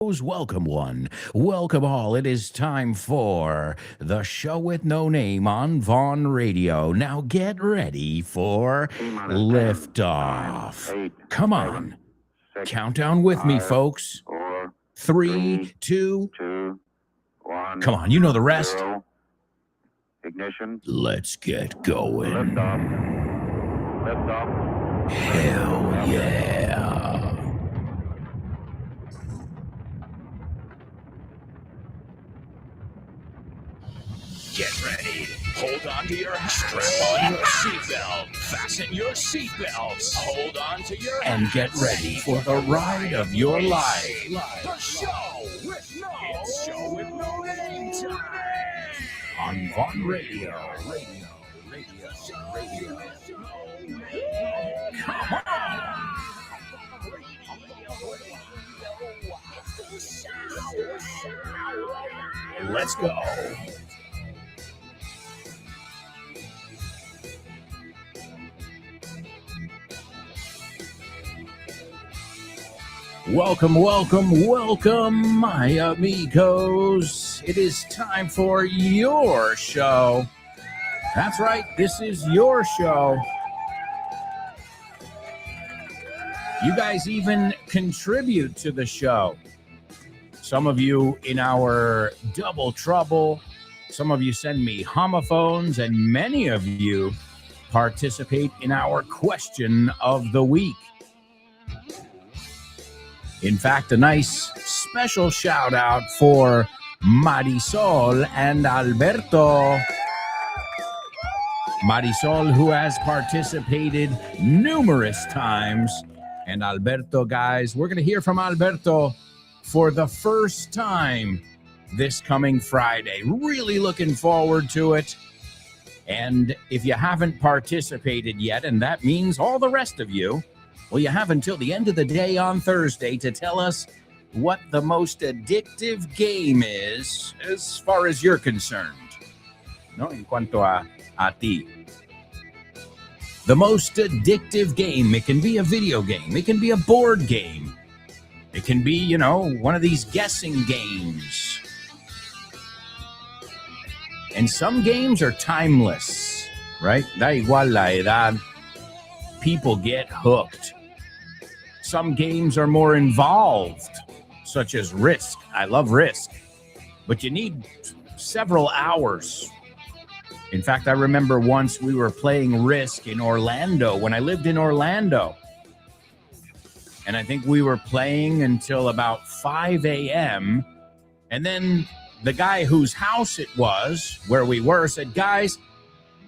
Welcome one, welcome all. It is time for the show with no name on Vaughn Radio. Now get ready for T-minus 10, 9, liftoff. 8, Come 7, on, 6, countdown with me, 5, folks. 4, Three, 3, two, 2, 1, come on, you know the rest. 0. Ignition. Let's get going. Liftoff. Liftoff. Hell yeah. Get ready. Hold on to your hat. Strap on your seatbelt. Fasten your seatbelts. Hold on to your hat. And get ready for the ride of your life. The show with no name time. On Vaughn Radio. Come on. Let's go. Welcome, my amigos. It is time for your show. That's right, this is your show. You guys even contribute to the show. Some of you in our Double Trouble, some of you send me homophones, and many of you participate in our question of the week. In fact, a nice special shout out for Marisol and Alberto. Marisol, who has participated numerous times. And Alberto, guys, we're going to hear from Alberto for the first time this coming Friday. Really looking forward to it. And if you haven't participated yet, and that means all the rest of you, well, you have until the end of the day on Thursday to tell us what the most addictive game is as far as you're concerned. No, en cuanto a ti. The most addictive game. It can be a video game. It can be a board game. It can be, one of these guessing games. And some games are timeless, right? Da igual la edad. People get hooked. Some games are more involved, such as Risk. I love Risk, but you need several hours. In fact, I remember once we were playing Risk in Orlando when I lived in Orlando. And I think we were playing until about 5 a.m. And then the guy whose house it was, where we were, said, guys,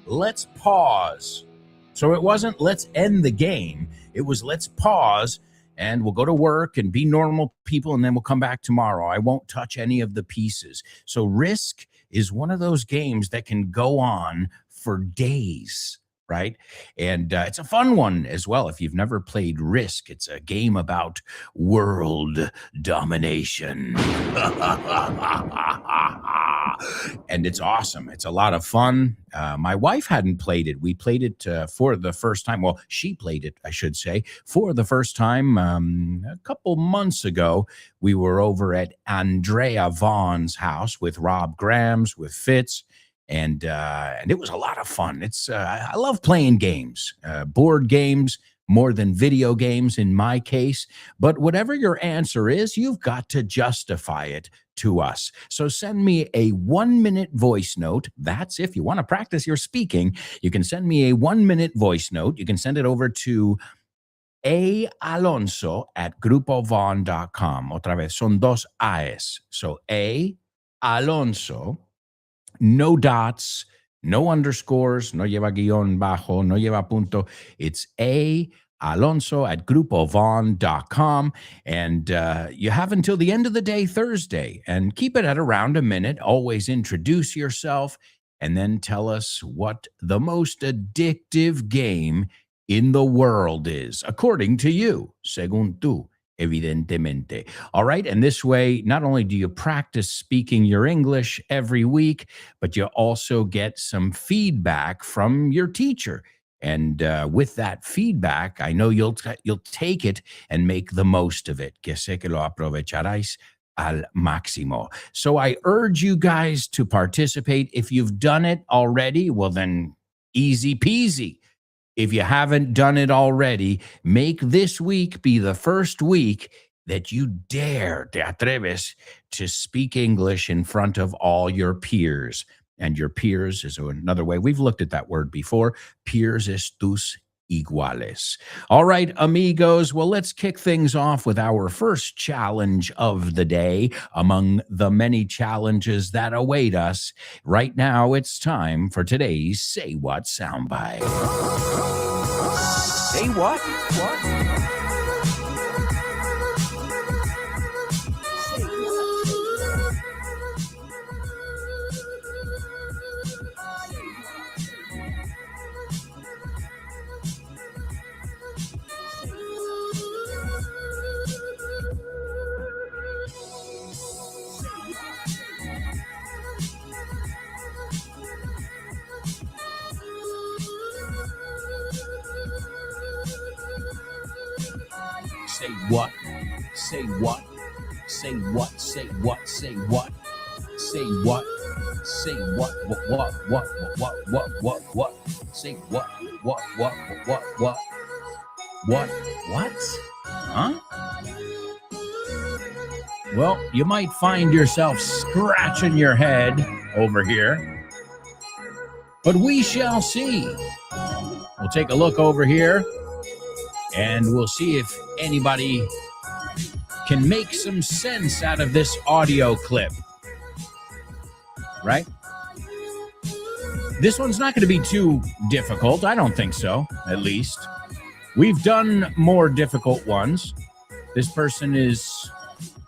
let's pause. So it wasn't let's end the game. It was let's pause and we'll go to work and be normal people and then we'll come back tomorrow. I won't touch any of the pieces. So Risk is one of those games that can go on for days, right? And it's a fun one as well. If you've never played Risk, it's a game about world domination. And it's awesome. It's a lot of fun. My wife hadn't played it. We played it for the first time. Well, she played it, I should say, for the first time a couple months ago. We were over at Andrea Vaughn's house with Rob Grams, with Fitz, and it was a lot of fun. I love playing games, board games, more than video games in my case. But whatever your answer is, you've got to justify it to us. So send me a 1-minute voice note. That's if you want to practice your speaking. You can send me a 1-minute voice note. You can send it over to alonso@grupovon.com. Otra vez, son dos A's. So Alonso, no dots, no underscores, no lleva guión bajo, no lleva punto. It's alonso@grupovon.com. And you have until the end of the day, Thursday, and keep it at around a minute. Always introduce yourself and then tell us what the most addictive game in the world is, according to you, según tú, evidentemente. All right, and this way, not only do you practice speaking your English every week, but you also get some feedback from your teacher. And with that feedback, I know you'll take it and make the most of it. Que sé que lo aprovecharás al máximo. So I urge you guys to participate. If you've done it already, well, then easy peasy. If you haven't done it already, make this week be the first week that you dare, te atreves, to speak English in front of all your peers. And your peers is another way. We've looked at that word before. Peers es tus iguales. All right, amigos. Well, let's kick things off with our first challenge of the day among the many challenges that await us. Right now, it's time for today's Say What soundbite. Say what? Say what? Say what? Say what? Say what? Say what? Say what? Say what? What? Say what? What? Huh? Well, you might find yourself scratching your head over here, but we shall see. We'll take a look over here, and we'll see if anybody can make some sense out of this audio clip. Right? This one's not going to be too difficult. I don't think so, at least. We've done more difficult ones. This person is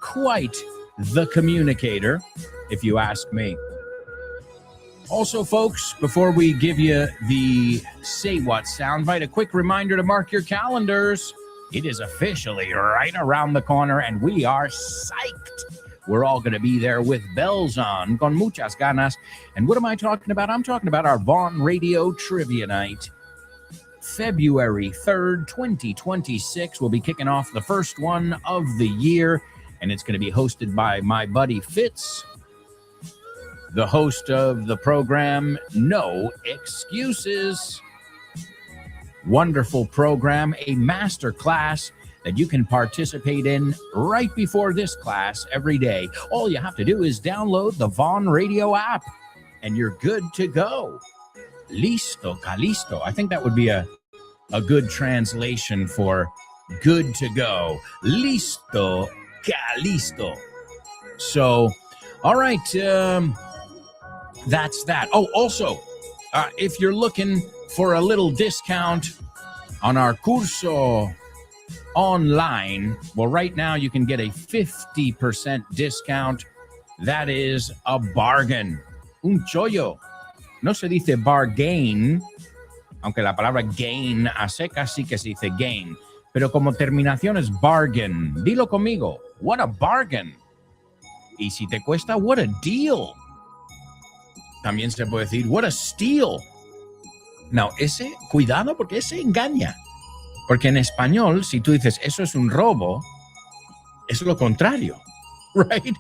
quite the communicator, if you ask me. Also, folks, before we give you the Say What soundbite, a quick reminder to mark your calendars. It is officially right around the corner, and we are psyched. We're all going to be there with bells on, con muchas ganas. And what am I talking about? I'm talking about our Vaughn Radio Trivia Night. February 3rd, 2026. We'll be kicking off the first one of the year, and it's going to be hosted by my buddy Fitz, the host of the program No Excuses. Wonderful program, a master class that you can participate in right before this class every day. All you have to do is download the Vaughn Radio app, and you're good to go. Listo, calisto. I think that would be a good translation for good to go. Listo, calisto. So, all right, that's that. Oh, also, if you're looking for a little discount on our curso online, well, right now you can get a 50% discount. That is a bargain. Un chollo. No se dice bargain, aunque la palabra gain a secas sí que se dice gain, pero como terminación es bargain. Dilo conmigo. What a bargain. Y si te cuesta, what a deal. También se puede decir, what a steal. No, cuidado porque ese engaña. Porque en español, si tú dices, eso es un robo, es lo contrario, right?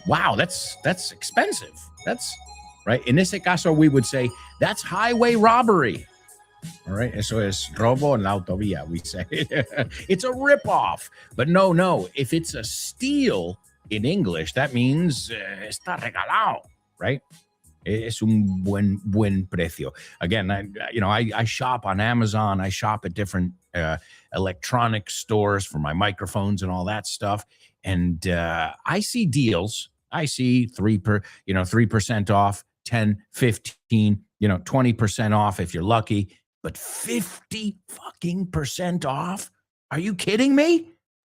Wow, that's expensive. That's, right? En ese caso, we would say, that's highway robbery. All right, eso es robo en la autovía, we say. It's a ripoff. But no, if it's a steal in English, that means está regalado, right? Es un buen precio. Again, I shop on Amazon. I shop at different electronic stores for my microphones and all that stuff. And I see deals. I see 3% off, 10, 15, 20% off if you're lucky. But 50% off? Are you kidding me?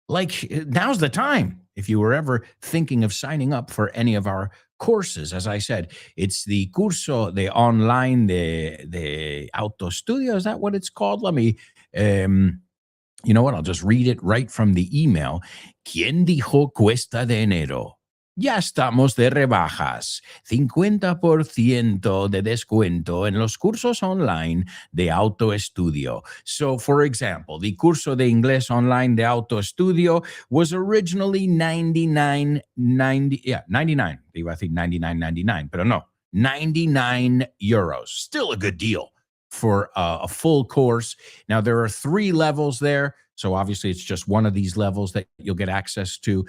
Like, now's the time. If you were ever thinking of signing up for any of our courses, as I said, it's the curso de online de autoestudio. Is that what it's called? Let me, you know what? I'll just read it right from the email. ¿Quién dijo cuesta de enero? Ya estamos de rebajas. 50% de descuento en los cursos online de autoestudio. So, for example, the curso de inglés online de autoestudio was originally 99. Iba a decir 99.99, pero no. 99 euros. Still a good deal for a full course. Now, there are 3 levels there. So obviously, it's just one of these levels that you'll get access to,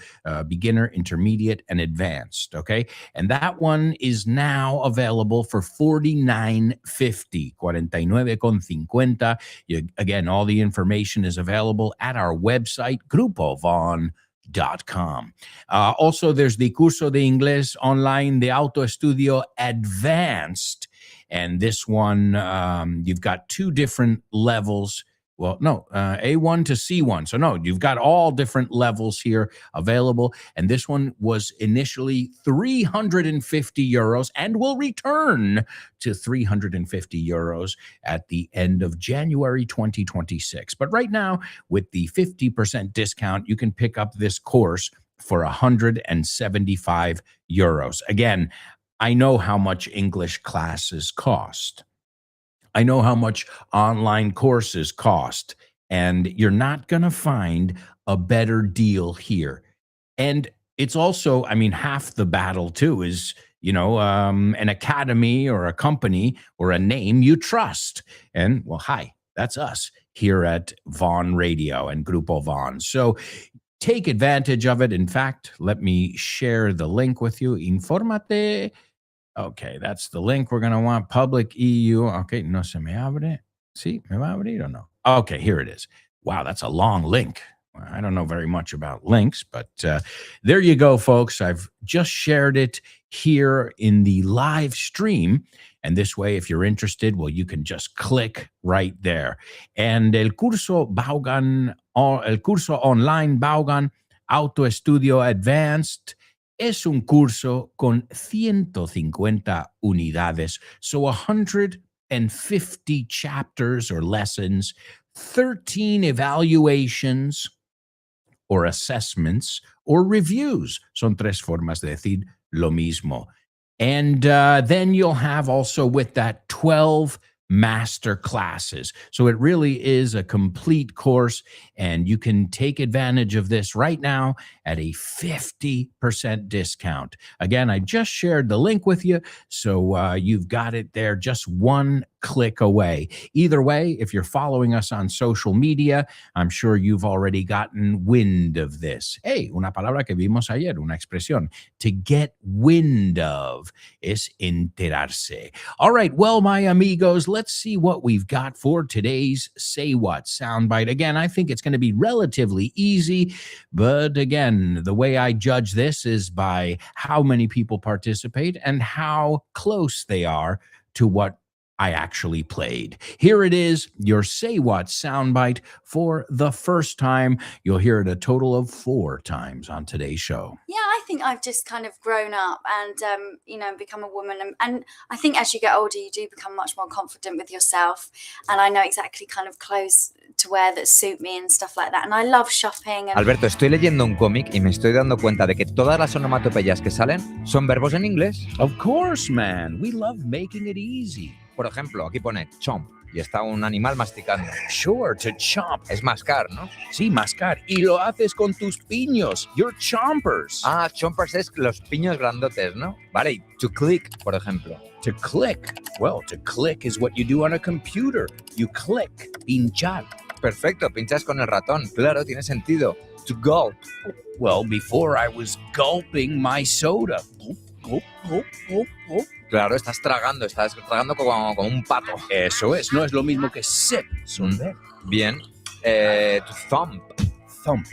beginner, intermediate, and advanced. Okay. And that one is now available for $49.50. 49.50. Again, all the information is available at our website, grupovon.com. Also, there's the Curso de Inglés Online de Autoestudio Advanced. And this one, you've got 2 different levels. Well, no, A1 to C1. So no, you've got all different levels here available. And this one was initially 350 euros and will return to 350 euros at the end of January 2026. But right now, with the 50% discount, you can pick up this course for 175 euros. Again, I know how much English classes cost. I know how much online courses cost, and you're not going to find a better deal here. And it's also, I mean, half the battle too is, an academy or a company or a name you trust. And well, hi, that's us here at Vaughn Radio and Grupo Vaughn. So take advantage of it. In fact, let me share the link with you. Infórmate. Okay, that's the link we're going to want. Public EU. Okay, no se me abre. Sí, me va a abrir or no? Okay, here it is. Wow, that's a long link. I don't know very much about links, but there you go, folks. I've just shared it here in the live stream. And this way, if you're interested, well, you can just click right there. And el curso online Vaughan Autoestudio Advanced es un curso con 150 unidades, so 150 chapters or lessons, 13 evaluations or assessments or reviews. Son 3 formas de decir lo mismo. And then you'll have also with that 12 master classes. So it really is a complete course, and you can take advantage of this right now at a 50% discount. Again, I just shared the link with you, so you've got it there, just one click away. Either way, if you're following us on social media, I'm sure you've already gotten wind of this. Hey, una palabra que vimos ayer, una expresión. To get wind of es enterarse. All right, well, my amigos, let's see what we've got for today's Say What soundbite. Again, I think it's going to be relatively easy, but again, the way I judge this is by how many people participate and how close they are to what I actually played. Here it is, your Say What soundbite for the first time. You'll hear it a total of 4 times on today's show. Yeah, I think I've just kind of grown up and, become a woman. And I think as you get older, you do become much more confident with yourself. And I know exactly kind of clothes to wear that suit me and stuff like that. And I love shopping. And Alberto, estoy leyendo un cómic y me estoy dando cuenta de que todas las onomatopeyas que salen son verbos en inglés. Of course, man. We love making it easy. Por ejemplo, aquí pone chomp y está un animal masticando. Sure, to chomp. Es mascar, ¿no? Sí, mascar. Y lo haces con tus piños. You're chompers. Ah, chompers es los piños grandotes, ¿no? Vale, y to click, por ejemplo. To click. Well, to click is what you do on a computer. You click. Pinchar. Perfecto, pinchas con el ratón. Claro, tiene sentido. To gulp. Well, before I was gulping my soda. Gulp, gulp, gulp, gulp. Claro, estás tragando como un pato. Eso es, no es lo mismo que sip. Bien. To thump. Thump.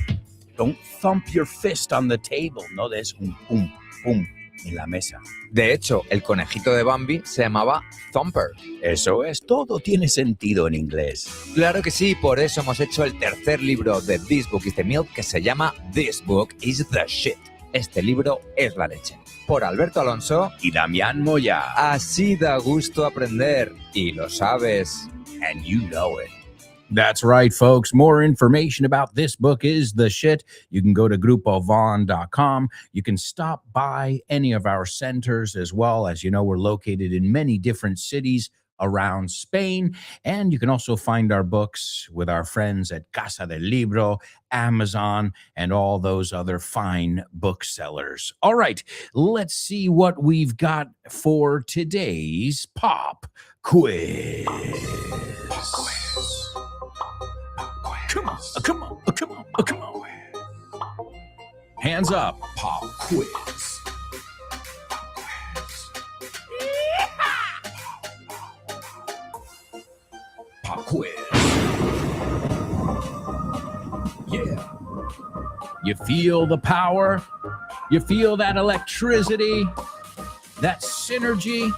Don't thump your fist on the table. No des un pum, pum en la mesa. De hecho, el conejito de Bambi se llamaba Thumper. Eso es, todo tiene sentido en inglés. Claro que sí, por eso hemos hecho el tercer libro de This Book is the Milk, que se llama This Book is the Shit. Este libro es la leche. Por Alberto Alonso y Damián Moya. Así da gusto aprender. Y lo sabes. And you know it. That's right, folks. More information about this book is the shit. You can go to grupovon.com. You can stop by any of our centers as well. As you know, we're located in many different cities around Spain. And you can also find our books with our friends at Casa del Libro, Amazon, and all those other fine booksellers. All right, let's see what we've got for today's pop quiz. Come on, come on, come on, come on. Hands up, pop quiz. Pop quiz. Yeah. You feel the power? You feel that electricity? That synergy?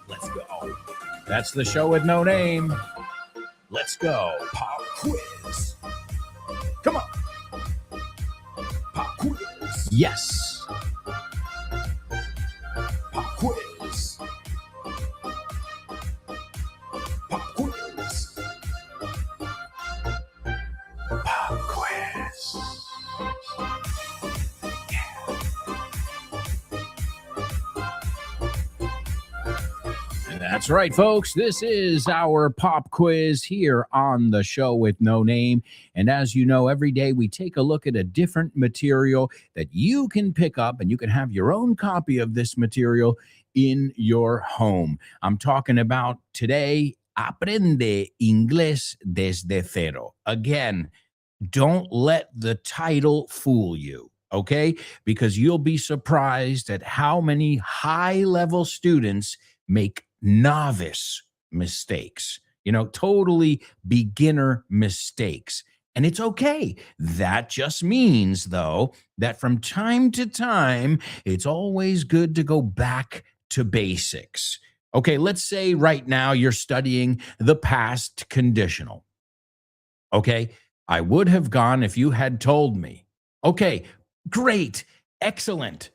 Let's go. That's the show with no name. Let's go. Pop quiz. Come on. Pop quiz. Yes. Pop quiz. Pop quiz. Pop quiz. That's right, folks. This is our pop quiz here on the show with no name. And as you know, every day we take a look at a different material that you can pick up, and you can have your own copy of this material in your home. I'm talking about today, Aprende Inglés desde cero. Again, don't let the title fool you, okay? Because you'll be surprised at how many high-level students make novice mistakes, totally beginner mistakes. And it's okay. That just means, though, that from time to time, it's always good to go back to basics. Okay, let's say right now you're studying the past conditional. Okay, I would have gone if you had told me. Okay, great, excellent.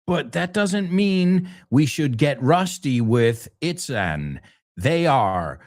But that doesn't mean we should get rusty with it's an, they are,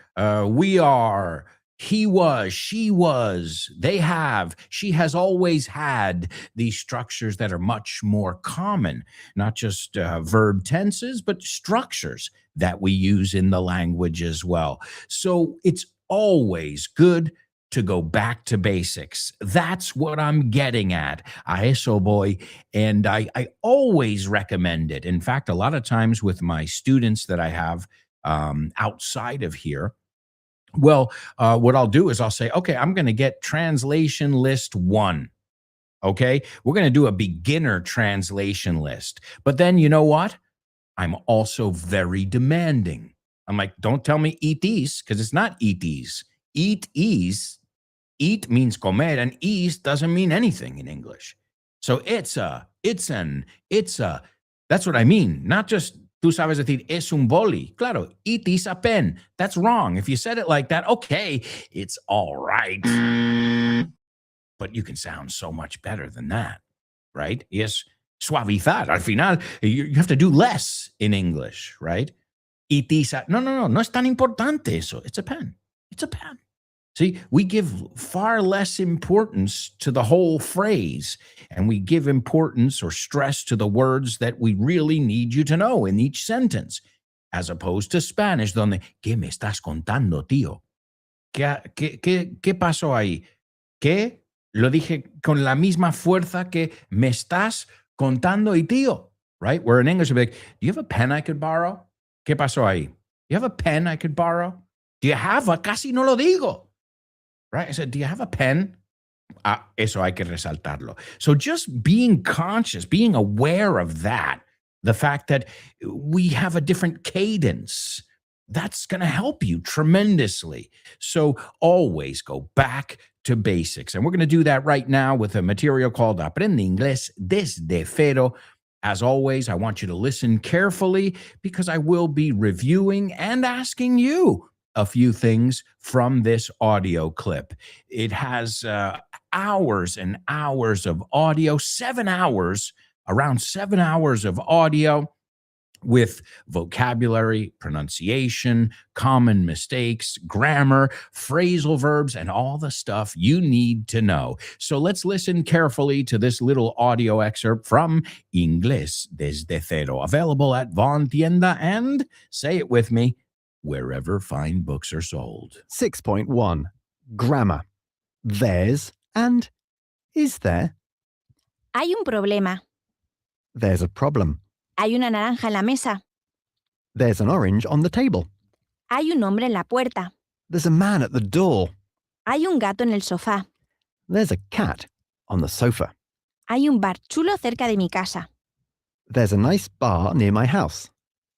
we are, he was, she was, they have, she has always had, these structures that are much more common, not just verb tenses, but structures that we use in the language as well. So it's always good to go back to basics. That's what I'm getting at. A eso voy. And I always recommend it. In fact, a lot of times with my students that I have outside of here, well, what I'll do is I'll say, okay, I'm going to get translation list 1. Okay, we're going to do a beginner translation list. But then you know what? I'm also very demanding. I'm like, don't tell me eat these, because it's not eat these. Eat ease. Eat means comer, and ease doesn't mean anything in English. So it's a, that's what I mean. Not just, tú sabes decir, es un boli. Claro, it is a pen. That's wrong. If you said it like that, okay, it's all right. But you can sound so much better than that, right? Yes, suavizar. Al final, you have to do less in English, right? It is a, no es tan importante eso. It's a pen. It's a pen. See, we give far less importance to the whole phrase, and we give importance or stress to the words that we really need you to know in each sentence, as opposed to Spanish, donde, ¿qué me estás contando, tío? ¿Qué pasó ahí? ¿Qué? Lo dije con la misma fuerza que me estás contando y tío, right? Where in English, we'll be like, do you have a pen I could borrow? ¿Qué pasó ahí? Do you have a pen I could borrow? Do you have a? Casi no lo digo. Right? I said, do you have a pen? Eso hay que resaltarlo. So just being conscious, being aware of that, the fact that we have a different cadence, that's going to help you tremendously. So always go back to basics. And we're going to do that right now with a material called Aprende Inglés desde cero. As always, I want you to listen carefully because I will be reviewing and asking you a few things from this audio clip. It has hours and hours of audio, 7 hours, around 7 hours of audio. with vocabulary, pronunciation, common mistakes, grammar, phrasal verbs, and all the stuff you need to know. So let's listen carefully to this little audio excerpt from Inglés desde cero, available at Von Tienda and, say it with me, wherever fine books are sold. 6.1 Grammar. There's and is there. Hay un problema. There's a problem. Hay una naranja en la mesa. There's an orange on the table. Hay un hombre en la puerta. There's a man at the door. Hay un gato en el sofá. There's a cat on the sofa. Hay un bar chulo cerca de mi casa. There's a nice bar near my house.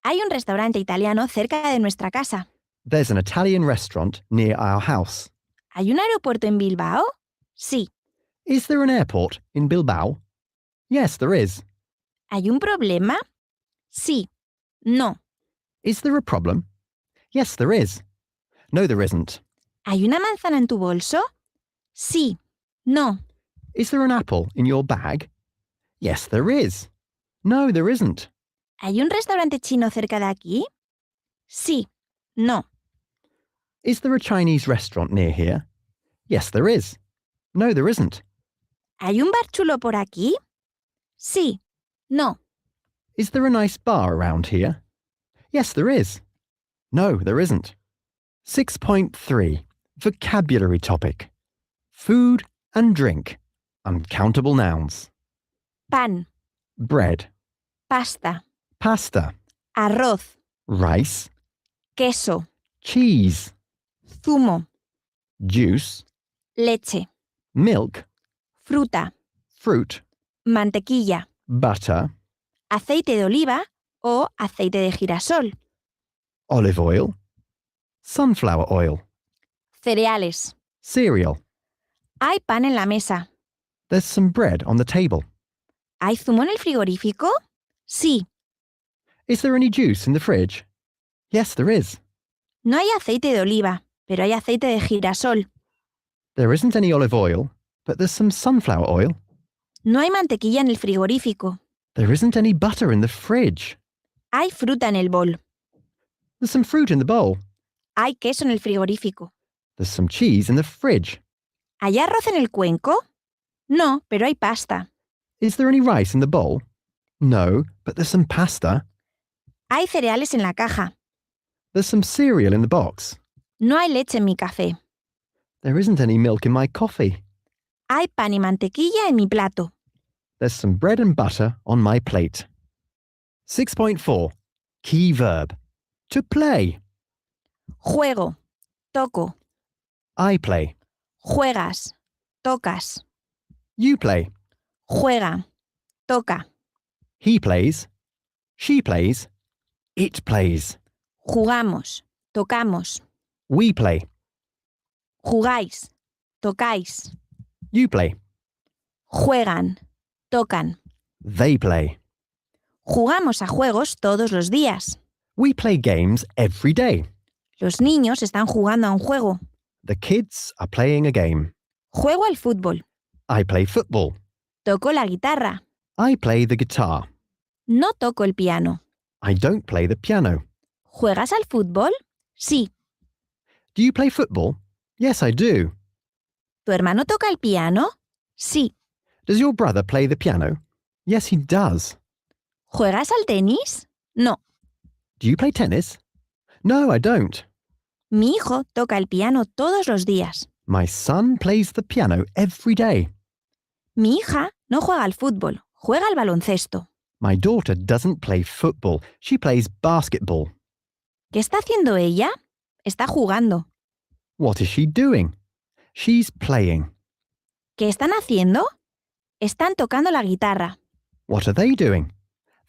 Hay un restaurante italiano cerca de nuestra casa. There's an Italian restaurant near our house. ¿Hay un aeropuerto en Bilbao? Sí. Is there an airport in Bilbao? Yes, there is. ¿Hay un problema? Sí. No. Is there a problem? Yes, there is. No, there isn't. ¿Hay una manzana en tu bolso? Sí. No. Is there an apple in your bag? Yes, there is. No, there isn't. ¿Hay un restaurante chino cerca de aquí? Sí. No. Is there a Chinese restaurant near here? Yes, there is. No, there isn't. ¿Hay un bar chulo por aquí? Sí. No. Is there a nice bar around here? Yes, there is. No, there isn't. 6.3 Vocabulary topic. Food and drink. Uncountable nouns. Pan. Bread. Pasta. Pasta. Arroz. Rice. Queso. Cheese. Zumo. Juice. Leche. Milk. Fruta. Fruit. Mantequilla. Butter. Aceite de oliva o aceite de girasol. Olive oil. Sunflower oil. Cereales. Cereal. ¿Hay pan en la mesa? There's some bread on the table. ¿Hay zumo en el frigorífico? Sí. Is there any juice in the fridge? Yes, there is. No hay aceite de oliva, pero hay aceite de girasol. There isn't any olive oil, but there's some sunflower oil. No hay mantequilla en el frigorífico. There isn't any butter in the fridge. Hay fruta en el bol. There's some fruit in the bowl. Hay queso en el frigorífico. There's some cheese in the fridge. ¿Hay arroz en el cuenco? No, pero hay pasta. Is there any rice in the bowl? No, but there's some pasta. Hay cereales en la caja. There's some cereal in the box. No hay leche en mi café. There isn't any milk in my coffee. Hay pan y mantequilla en mi plato. There's some bread and butter on my plate. 6.4 Key verb. To play. Juego. Toco. I play. Juegas. Tocas. You play. Juega. Toca. He plays. She plays. It plays. Jugamos. Tocamos. We play. Jugáis. Tocáis. You play. Juegan. Tocan. They play. Jugamos a juegos todos los días. We play games every day. Los niños están jugando a un juego. The kids are playing a game. Juego al fútbol. I play football. Toco la guitarra. I play the guitar. No toco el piano. I don't play the piano. ¿Juegas al fútbol? Sí. Do you play football? Yes, I do. ¿Tu hermano toca el piano? Sí. Does your brother play the piano? Yes, he does. ¿Juegas al tenis? No. Do you play tennis? No, I don't. Mi hijo toca el piano todos los días. My son plays the piano every day. Mi hija no juega al fútbol, juega al baloncesto. My daughter doesn't play football. She plays basketball. ¿Qué está haciendo ella? Está jugando. What is she doing? She's playing. ¿Qué están haciendo? Están tocando la guitarra. What are they doing?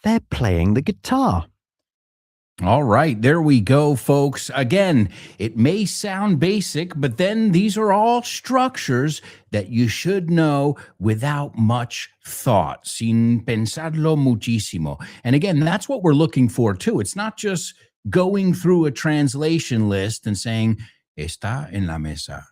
They're playing the guitar. All right, there we go, folks. Again, it may sound basic, but then these are all structures that you should know without much thought, sin pensarlo muchísimo. And again, that's what we're looking for too. It's not just going through a translation list and saying, está en la mesa.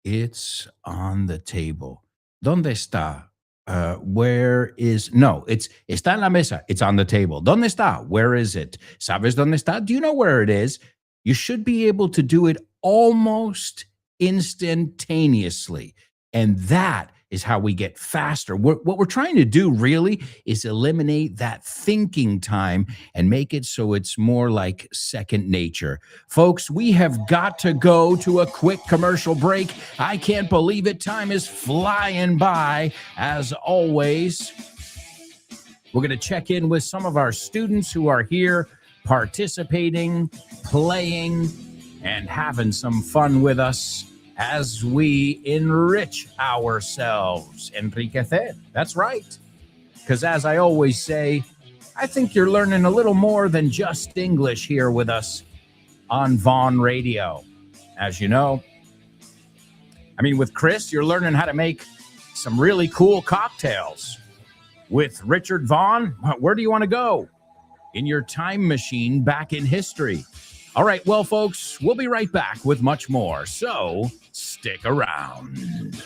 It's on the table. ¿Dónde está? Where is no? It's está en la mesa. It's on the table. ¿Dónde está? Where is it? ¿Sabes dónde está? Do you know where it is? You should be able to do it almost instantaneously. And that is how we get faster. What we're trying to do really is eliminate that thinking time and make it so it's more like second nature. Folks, we have got to go to a quick commercial break. I can't believe it. Time is flying by. As always, we're going to check in with some of our students who are here participating, playing, and having some fun with us as we enrich ourselves. Enriquecer. That's right. Because as I always say, I think you're learning a little more than just English here with us on Vaughn Radio. As you know, with Chris, you're learning how to make some really cool cocktails. With Richard Vaughn, where do you want to go? In your time machine back in history. All right, well, folks, we'll be right back with much more. So stick around.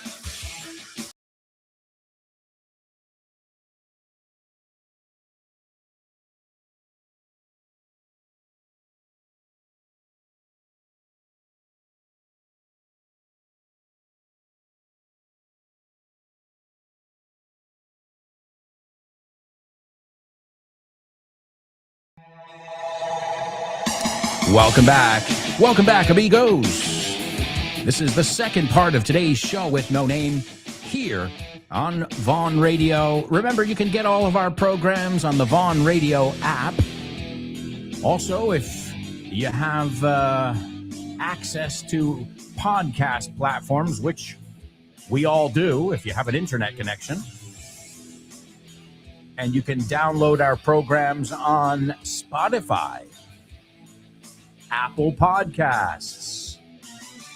Welcome back. Welcome back, amigos. This is the second part of today's show with No Name here on Vaughn Radio. Remember, you can get all of our programs on the Vaughn Radio app. Also, if you have access to podcast platforms, which we all do if you have an internet connection, and you can download our programs on Spotify, Apple Podcasts,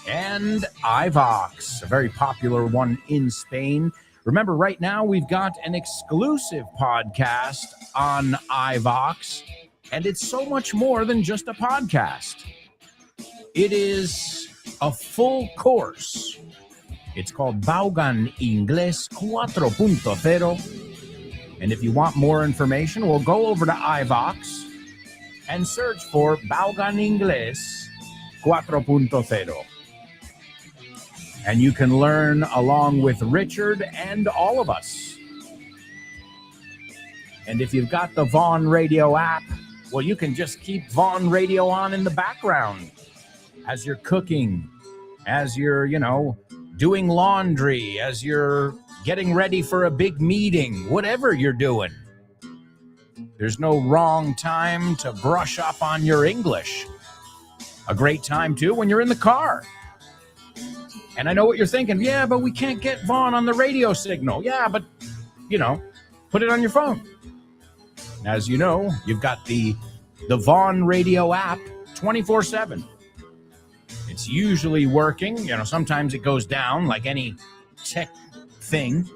and iVox, a very popular one in Spain. Remember, right now we've got an exclusive podcast on iVox, and it's so much more than just a podcast. It is a full course. It's called Vaughan Inglés 4.0. And if you want more information, we'll go over to iVox and search for Vaughan Inglés 4.0. And you can learn along with Richard and all of us. And if you've got the Vaughn Radio app, well, you can just keep Vaughn Radio on in the background as you're cooking, as you're, doing laundry, as you're getting ready for a big meeting, whatever you're doing. There's no wrong time to brush up on your English. A great time, too, when you're in the car. And I know what you're thinking. Yeah, but we can't get Vaughn on the radio signal. Yeah, but, put it on your phone. As you know, you've got the Vaughn Radio app 24/7. It's usually working. Sometimes it goes down like any tech thing.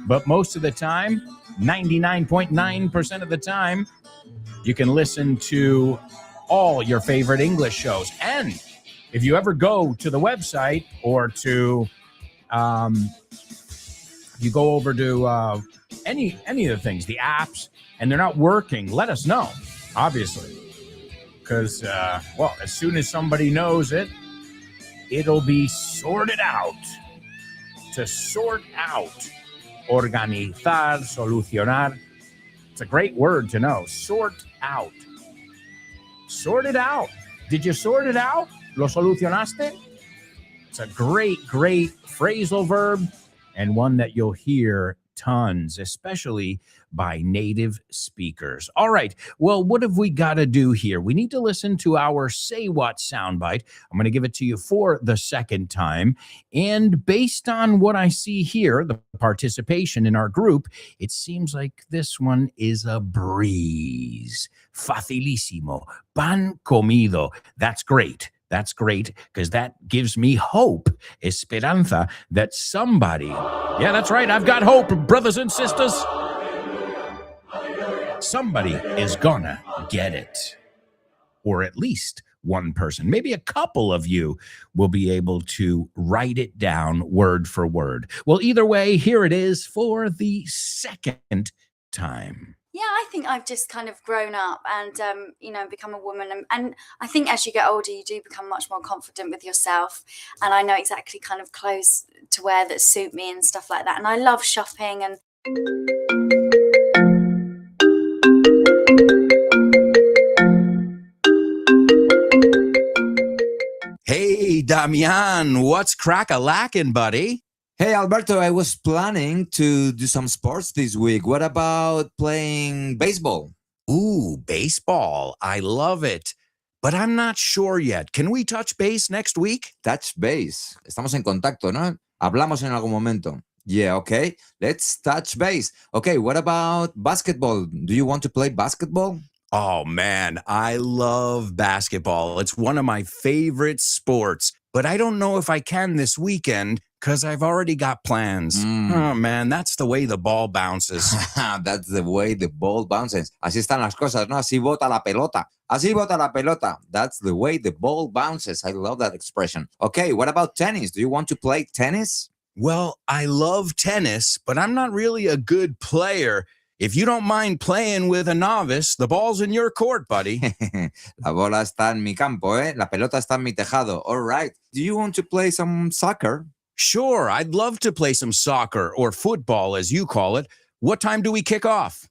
But most of the time, 99.9% of the time, you can listen to all your favorite English shows. And if you ever go to the website or to, you go over to any of the things, the apps, and they're not working, let us know, obviously. Because, as soon as somebody knows it, it'll be sorted out. To sort out. Organizar, solucionar. It's a great word to know. Sort out. Sort it out. Did you sort it out? ¿Lo solucionaste? It's a great, great phrasal verb, and one that you'll hear tons, especially by native speakers. All right. Well, what have we got to do here? We need to listen to our Say What soundbite. I'm going to give it to you for the second time. And based on what I see here, the participation in our group, it seems like this one is a breeze. Facilísimo. Pan comido. That's great. That's great, because that gives me hope, esperanza, that somebody, yeah, that's right, I've got hope, brothers and sisters. Somebody is gonna get it. Or at least one person. Maybe a couple of you will be able to write it down word for word. Well, either way, here it is for the second time. Yeah, I think I've just kind of grown up and, become a woman. And I think as you get older, you do become much more confident with yourself. And I know exactly kind of clothes to wear that suit me and stuff like that. And I love shopping and Hey, Damian, what's crack-a-lackin', buddy? Hey, Alberto, I was planning to do some sports this week. What about playing baseball? Ooh, baseball. I love it. But I'm not sure yet. Can we touch base next week? Touch base. Estamos en contacto, ¿no? Hablamos en algún momento. Yeah, okay. Let's touch base. Okay, what about basketball? Do you want to play basketball? Oh, man, I love basketball. It's one of my favorite sports. But I don't know if I can this weekend because I've already got plans. Oh, man, that's the way the ball bounces. That's the way the ball bounces. Así están las cosas, ¿no? Así bota la pelota. Así bota la pelota. That's the way the ball bounces. I love that expression. Okay, what about tennis? Do you want to play tennis? Well, I love tennis, but I'm not really a good player. If you don't mind playing with a novice, the ball's in your court, buddy. La bola está en mi campo, ¿eh? La pelota está en mi tejado. All right. Do you want to play some soccer? Sure, I'd love to play some soccer or football, as you call it. What time do we kick off?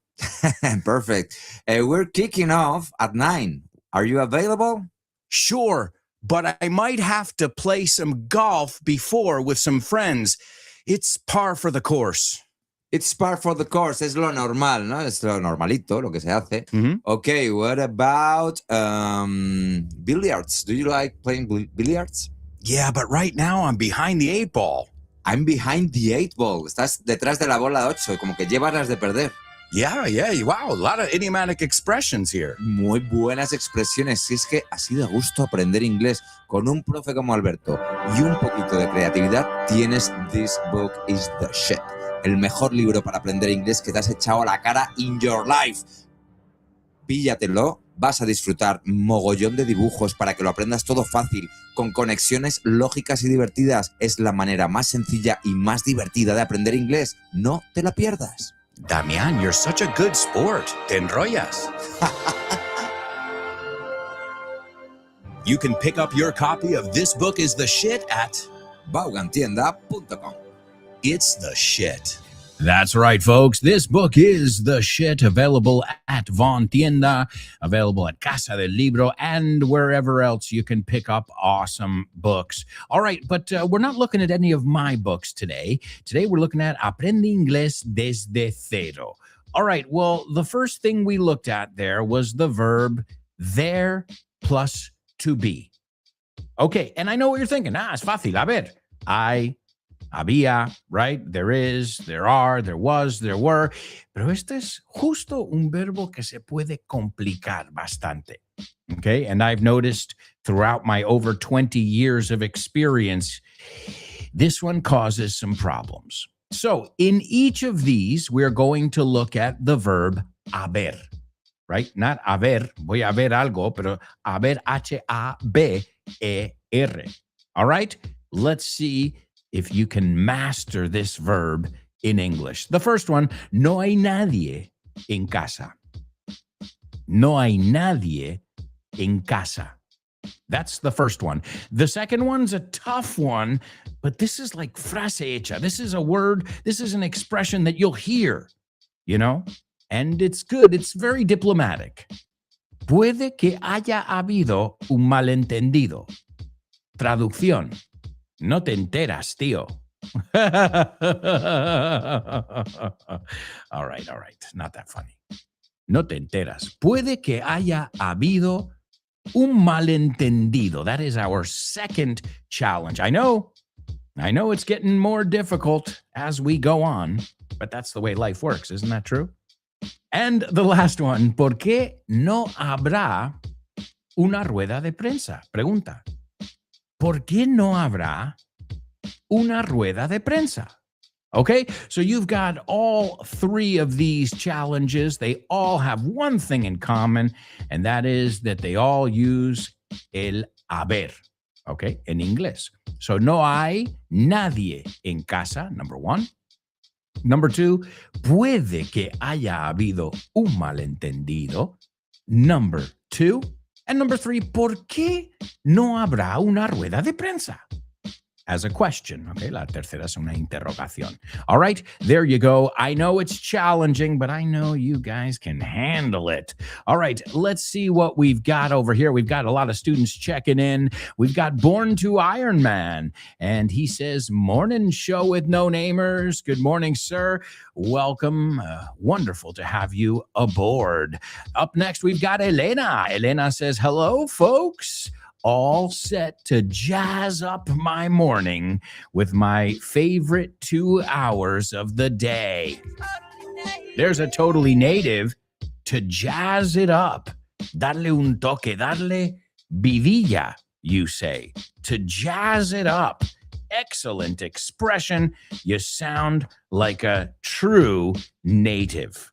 Perfect. We're kicking off at 9. Are you available? Sure, but I might have to play some golf before with some friends. It's par for the course. It's par for the course. Es lo normal, ¿no? Es lo normalito, lo que se hace. Mhm. Okay, what about billiards? Do you like playing billiards? Yeah, but right now I'm behind the 8 ball. I'm behind the 8 ball. Estás detrás de la bola 8, como que llevas las de perder. Yeah, wow, a lot of idiomatic expressions here. Muy buenas expresiones. Si es que así de gusto aprender inglés con un profe como Alberto y un poquito de creatividad, tienes This Book is the Shit. El mejor libro para aprender inglés que te has echado a la cara in your life. Píllatelo, vas a disfrutar mogollón de dibujos para que lo aprendas todo fácil, con conexiones lógicas y divertidas. Es la manera más sencilla y más divertida de aprender inglés. No te la pierdas. Damian, you're such a good sport. Te enrollas. You can pick up your copy of This Book is the Shit at Vaughantienda.com. It's the Shit. That's right, folks. This book is the shit, available at Von Tienda, available at Casa del Libro, and wherever else you can pick up awesome books. All right, but we're not looking at any of my books today. Today we're looking at Aprende Inglés desde cero. All right, well, the first thing we looked at there was the verb there plus to be. Okay, and I know what you're thinking. Es fácil. A ver, había, right? There is, there are, there was, there were. Pero este es justo un verbo que se puede complicar bastante. Okay, and I've noticed throughout my over 20 years of experience, this one causes some problems. So in each of these, we're going to look at the verb haber, right? Not haber, voy a ver algo, pero haber, H-A-B-E-R. All right, let's see if you can master this verb in English. The first one, no hay nadie en casa. No hay nadie en casa. That's the first one. The second one's a tough one, but this is like frase hecha. This is a word, this is an expression that you'll hear, you know? And it's good, it's very diplomatic. Puede que haya habido un malentendido. Traducción. No te enteras, tío. All right. Not that funny. No te enteras. Puede que haya habido un malentendido. That is our second challenge. I know it's getting more difficult as we go on, but that's the way life works. Isn't that true? And the last one, ¿por qué no habrá una rueda de prensa? Pregunta. ¿Por qué no habrá una rueda de prensa? Okay, so you've got all three of these challenges. They all have one thing in common, and that is that they all use el haber, okay, en inglés. So no hay nadie en casa, number one. Number two, puede que haya habido un malentendido. Number two. And number three, ¿por qué no habrá una rueda de prensa? As a question, okay? La tercera es una interrogación. All right, there you go. I know it's challenging, but I know you guys can handle it. All right, let's see what we've got over here. We've got a lot of students checking in. We've got Born to Iron Man, and he says, morning show with no namers. Good morning, sir. Welcome. Wonderful to have you aboard. Up next, we've got Elena. Elena says, hello, folks. All set to jazz up my morning with my favorite 2 hours of the day. There's a totally native, to jazz it up. Darle un toque, darle vidilla, you say. To jazz it up. Excellent expression. You sound like a true native.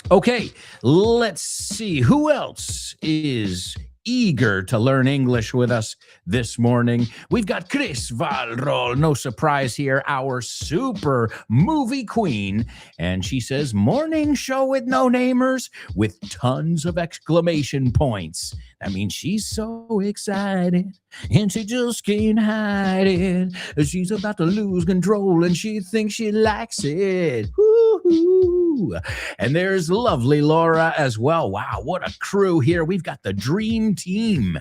Okay, let's see. Who else is eager to learn English with us this morning? We've got Chris Valrol, no surprise here, our super movie queen. And she says, morning show with no namers, with tons of exclamation points. That means she's so excited and she just can't hide it. She's about to lose control and she thinks she likes it. Woo-hoo. And there's lovely Laura as well. Wow, what a crew here. We've got the dream team.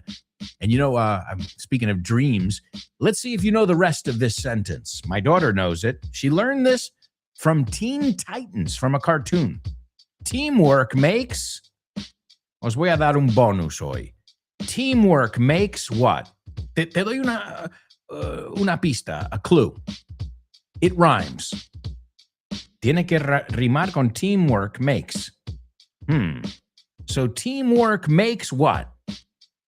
And you know, I'm speaking of dreams, let's see if you know the rest of this sentence. My daughter knows it. She learned this from Teen Titans, from a cartoon. Teamwork makes... Os voy a dar un bonus hoy. Teamwork makes what? Te doy una pista, a clue. It rhymes. Tiene que rimar con teamwork makes. So teamwork makes what?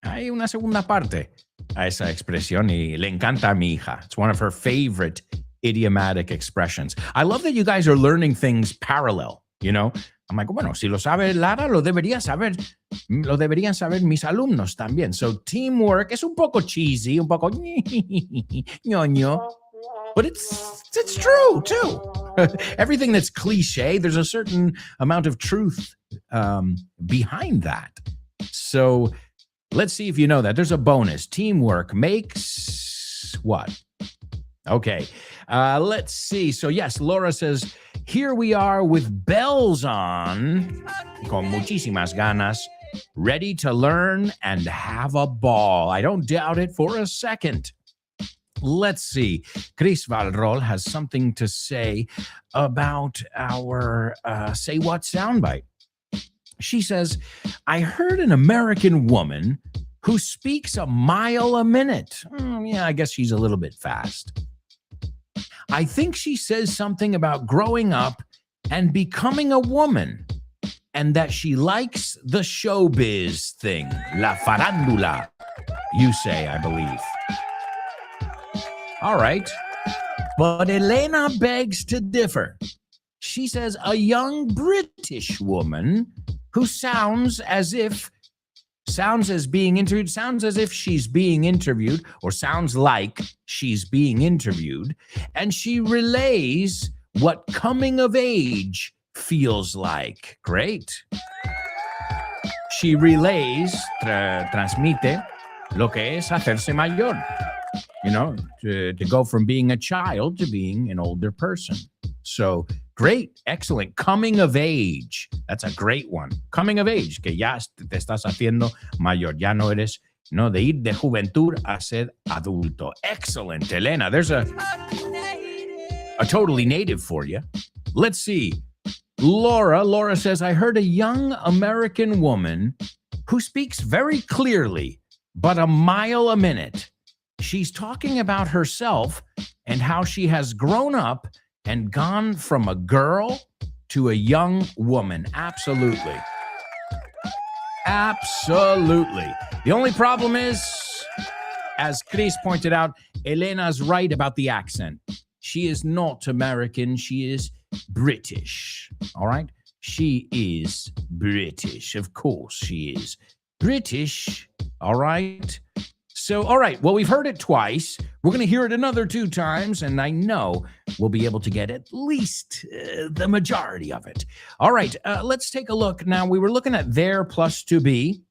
Hay una segunda parte a esa expresión y le encanta a mi hija. It's one of her favorite idiomatic expressions. I love that you guys are learning things parallel, you know? I'm like, bueno, si lo sabe Lara, lo deberían saber mis alumnos también. So teamwork es un poco cheesy, un poco ñoño, but it's true too. Everything that's cliche, there's a certain amount of truth behind that. So let's see if you know that. There's a bonus. Teamwork makes what? Okay, let's see. So yes, Laura says, here we are with bells on, con muchísimas ganas, ready to learn and have a ball. I don't doubt it for a second. Let's see. Chris Valrol has something to say about our Say What soundbite. She says, I heard an American woman who speaks a mile a minute. Yeah, I guess she's a little bit fast. I think she says something about growing up and becoming a woman, and that she likes the showbiz thing, la farándula, you say, I believe. All right. But Elena begs to differ. She says a young British woman who sounds as if she's being interviewed, or sounds like she's being interviewed, and she relays what coming of age feels like. Great. She relays, transmite lo que es hacerse mayor. You know, to go from being a child to being an older person. So great, excellent. Coming of age. That's a great one. Coming of age, que ya te estás haciendo mayor. Ya no eres, no, de ir de juventud a ser adulto. Excellent, Elena. There's a totally native for you. Let's see. Laura says, I heard a young American woman who speaks very clearly, but a mile a minute. She's talking about herself and how she has grown up and gone from a girl to a young woman. Absolutely. Absolutely. The only problem is, as Chris pointed out, Elena's right about the accent. She is not American. She is British. All right? She is British. Of course she is. British All right. So, all right. Well, we've heard it twice. We're going to hear it another 2 times, and I know we'll be able to get at least the majority of it. All right. Let's take a look. Now, we were looking at there plus to be.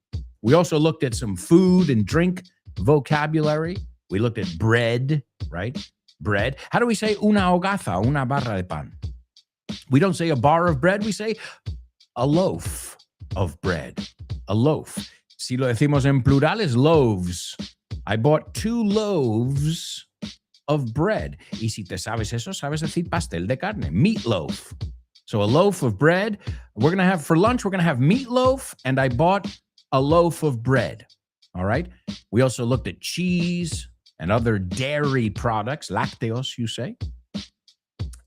We also looked at some food and drink vocabulary. We looked at bread, right? Bread. How do we say una hogaza, una barra de pan? We don't say a bar of bread. We say a loaf of bread. A loaf. Si lo decimos en plural es loaves. I bought 2 loaves of bread. Y si te sabes eso, sabes decir pastel de carne, meatloaf. So a loaf of bread. We're going to have, for lunch, we're going to have meatloaf, and I bought a loaf of bread. All right? We also looked at cheese and other dairy products, lácteos, you say.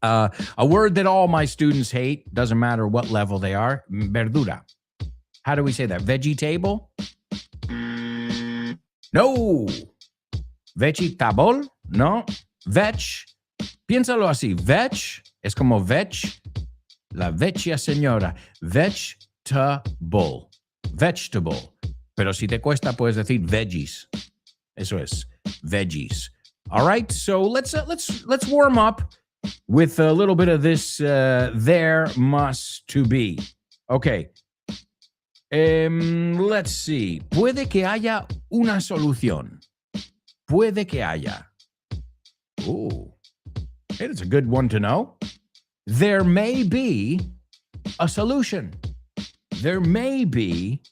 A word that all my students hate, doesn't matter what level they are, verdura. How do we say that? Vegetable? No. Vegetable? No. Veg. Piénsalo así. Veg es como veg. La vecchia señora. Vegetable. Vegetable. Pero si te cuesta, puedes decir veggies. Eso es. Veggies. All right. So let's warm up with a little bit of this there must to be. Okay. Let's see. Puede que haya una solución. Puede que haya. Ooh. Hey, that's a good one to know. There may be a solution. There may be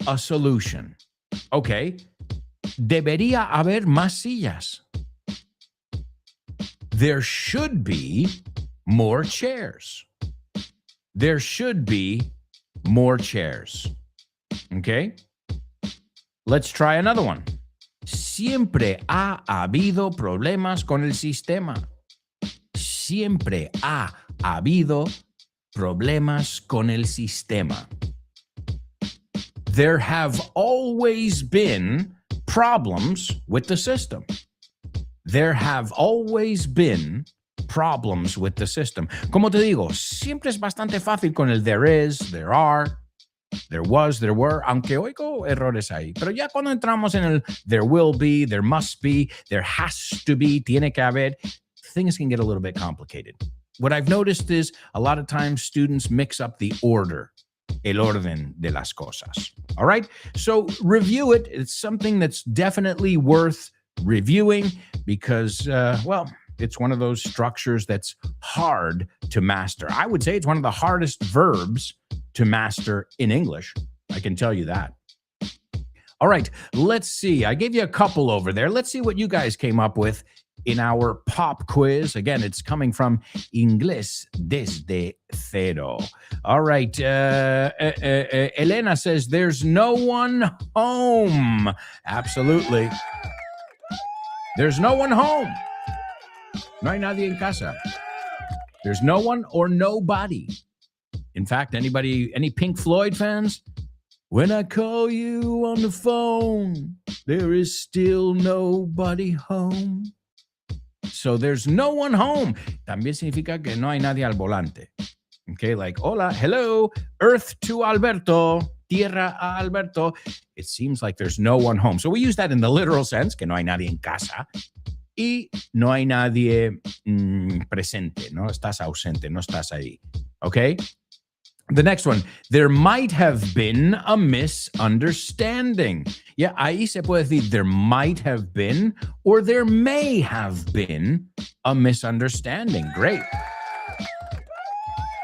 a solution. Okay. Debería haber más sillas. There should be more chairs. There should be more chairs. Okay? Let's try another one. Siempre ha habido problemas con el sistema. Siempre ha habido problemas con el sistema. There have always been problems with the system. There have always been problems with the system. Como te digo, siempre es bastante fácil con el there is, there are, there was, there were, aunque oigo errores ahí. Pero ya cuando entramos en el there will be, there must be, there has to be, tiene que haber, things can get a little bit complicated. What I've noticed is a lot of times students mix up the order, el orden de las cosas. All right? So review it. It's something that's definitely worth reviewing because, well, it's one of those structures that's hard to master. I would say it's one of the hardest verbs to master in English. I can tell you that. All right, let's see. I gave you a couple over there. Let's see what you guys came up with in our pop quiz. Again, it's coming from Inglés desde cero. All right. Elena says, there's no one home. Absolutely. There's no one home. No hay nadie en casa. There's no one or nobody. In fact, any Pink Floyd fans? When I call you on the phone, there is still nobody home. So there's no one home. También significa que no hay nadie al volante. Okay, like, hola, hello, earth to Alberto, tierra a Alberto. It seems like there's no one home. So we use that in the literal sense, que no hay nadie en casa. Y no hay nadie presente, no estás ausente, no estás ahí. Okay? The next one, there might have been a misunderstanding. Yeah, ahí se puede decir there might have been or there may have been a misunderstanding. Great.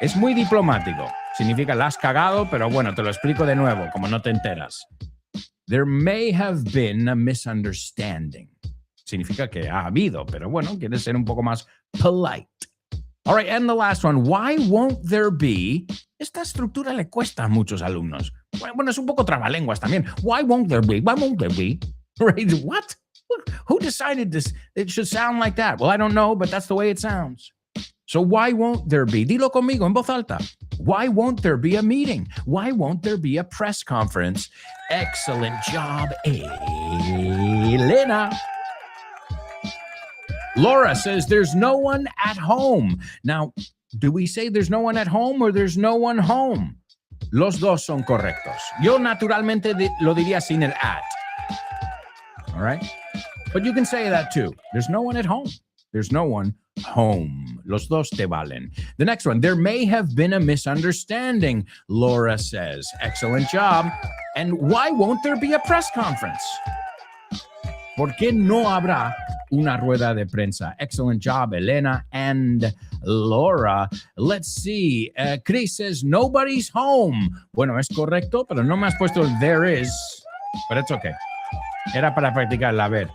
Es muy diplomático. Significa la has cagado, pero bueno, te lo explico de nuevo, como no te enteras. There may have been a misunderstanding. Significa que ha habido, pero bueno, quiere ser un poco más polite. All right, and the last one. Why won't there be? Esta estructura le cuesta a muchos alumnos. Bueno, es un poco trabalenguas también. Why won't there be? Why won't there be? Right? What? Who decided this? It should sound like that. Well, I don't know, but that's the way it sounds. So why won't there be? Dilo conmigo en voz alta. Why won't there be a meeting? Why won't there be a press conference? Excellent job, Elena. Laura says there's no one at home. Now, do we say there's no one at home or there's no one home? Los dos son correctos. Yo naturalmente lo diría sin el at. All right? But you can say that too. There's no one at home. There's no one home. Los dos te valen. The next one. There may have been a misunderstanding, Laura says. Excellent job. And why won't there be a press conference? ¿Por qué no habrá una rueda de prensa? Excellent job, Elena and Laura. Let's see. Chris says, nobody's home. Bueno, es correcto, pero no me has puesto el there is. But it's okay. Era para practicarla. A ver.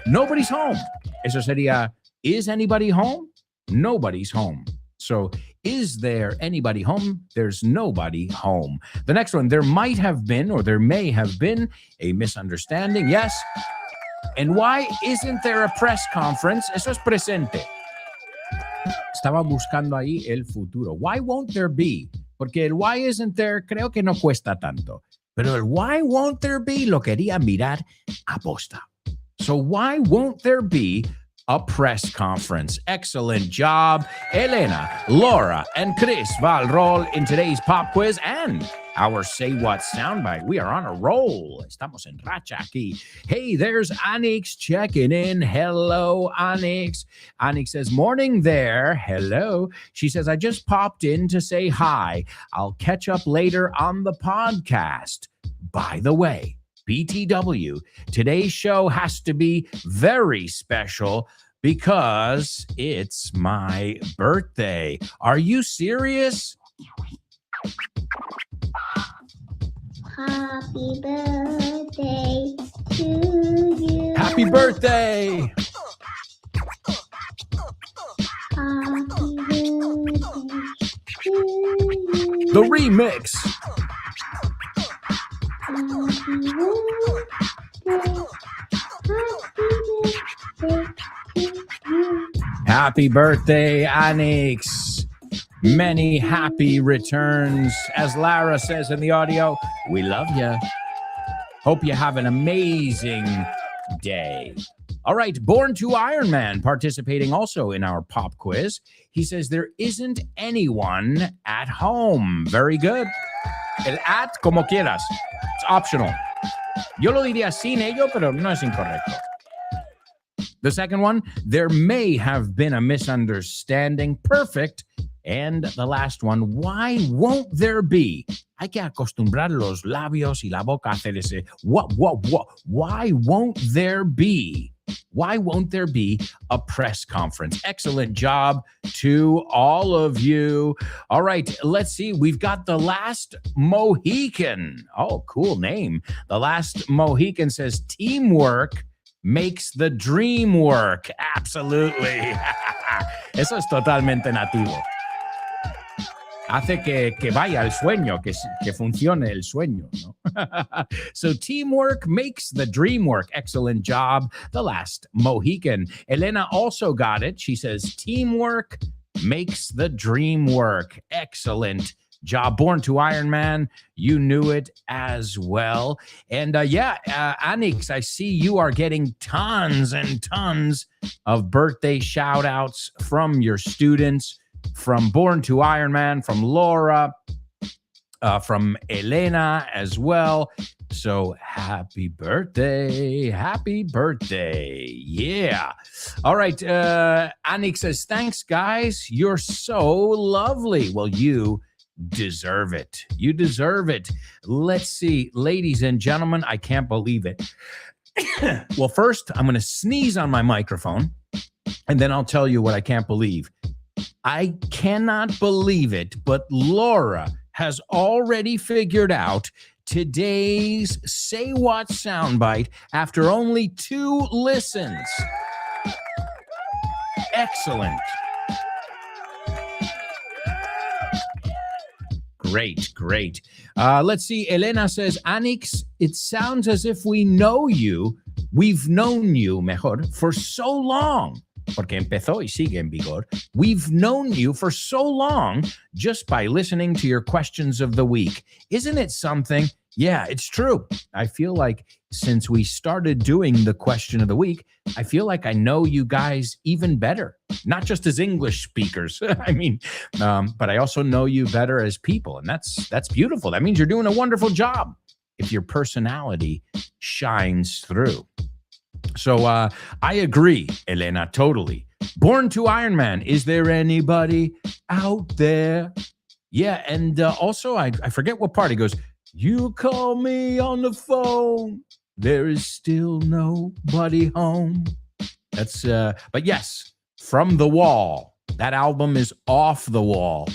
Nobody's home. Eso sería, is anybody home? Nobody's home. So, is there anybody home? There's nobody home. The next one, there might have been or there may have been a misunderstanding. Yes. And why isn't there a press conference? Eso es presente. Estaba buscando ahí el futuro. Why won't there be? Porque el why isn't there creo que no cuesta tanto. Pero el why won't there be lo quería mirar a posta. So why won't there be a press conference? Excellent job, Elena, Laura, and Chris Valrol in today's pop quiz and our Say What soundbite. We are on a roll. Estamos en racha aquí. Hey, there's Anix checking in. Hello, Anix. Anix says, morning there. Hello. She says, I just popped in to say hi. I'll catch up later on the podcast. By the way, BTW, today's show has to be very special because it's my birthday. Are you serious? Happy birthday to you. Happy birthday! Happy birthday to you. The remix. Happy birthday, Anix. Many happy returns. As Lara says in the audio, we love you. Hope you have an amazing day. All right, Born to Iron Man participating also in our pop quiz. He says there isn't anyone at home. Very good. El at como quieras. It's optional. Yo lo diría sin ello, pero no es incorrecto. The second one, there may have been a misunderstanding. Perfect. And the last one, why won't there be? Hay que acostumbrar los labios y la boca a hacer ese what? Why won't there be? Why won't there be a press conference? Excellent job to all of you. All right, let's see. We've got the last Mohican. Oh, cool name. The last Mohican says teamwork makes the dream work. Absolutely. Eso es totalmente nativo. Hace que vaya el sueño, que funcione el sueño, ¿no? So teamwork makes the dream work. Excellent job. The last Mohican. Elena also got it. She says teamwork makes the dream work. Excellent job. Born to Iron Man. You knew it as well. And Anix, I see you are getting tons and tons of birthday shout outs from your students. From Born to Iron Man, from Laura, from Elena as well. So happy birthday. Happy birthday. Yeah. All right. Anik says, thanks, guys. You're so lovely. Well, you deserve it. You deserve it. Let's see. Ladies and gentlemen, I can't believe it. Well, first, I'm going to sneeze on my microphone, and then I'll tell you what I can't believe. I cannot believe it, but Laura has already figured out today's Say What soundbite after only 2 listens. Excellent. Great. Let's see. Elena says, Anix, it sounds as if we know you. We've known you, mejor, for so long. Porque empezó y sigue en vigor. We've known you for so long just by listening to your questions of the week. Isn't it something? Yeah, it's true. I feel like since we started doing the question of the week, I feel like I know you guys even better, not just as English speakers. I mean, but I also know you better as people, and that's beautiful. That means you're doing a wonderful job if your personality shines through. So I agree, Elena, totally. Born to Iron Man. Is there anybody out there? Yeah, and also I forget what part he goes. You call me on the phone. There is still nobody home. That's but yes, From the Wall. That album is off the wall.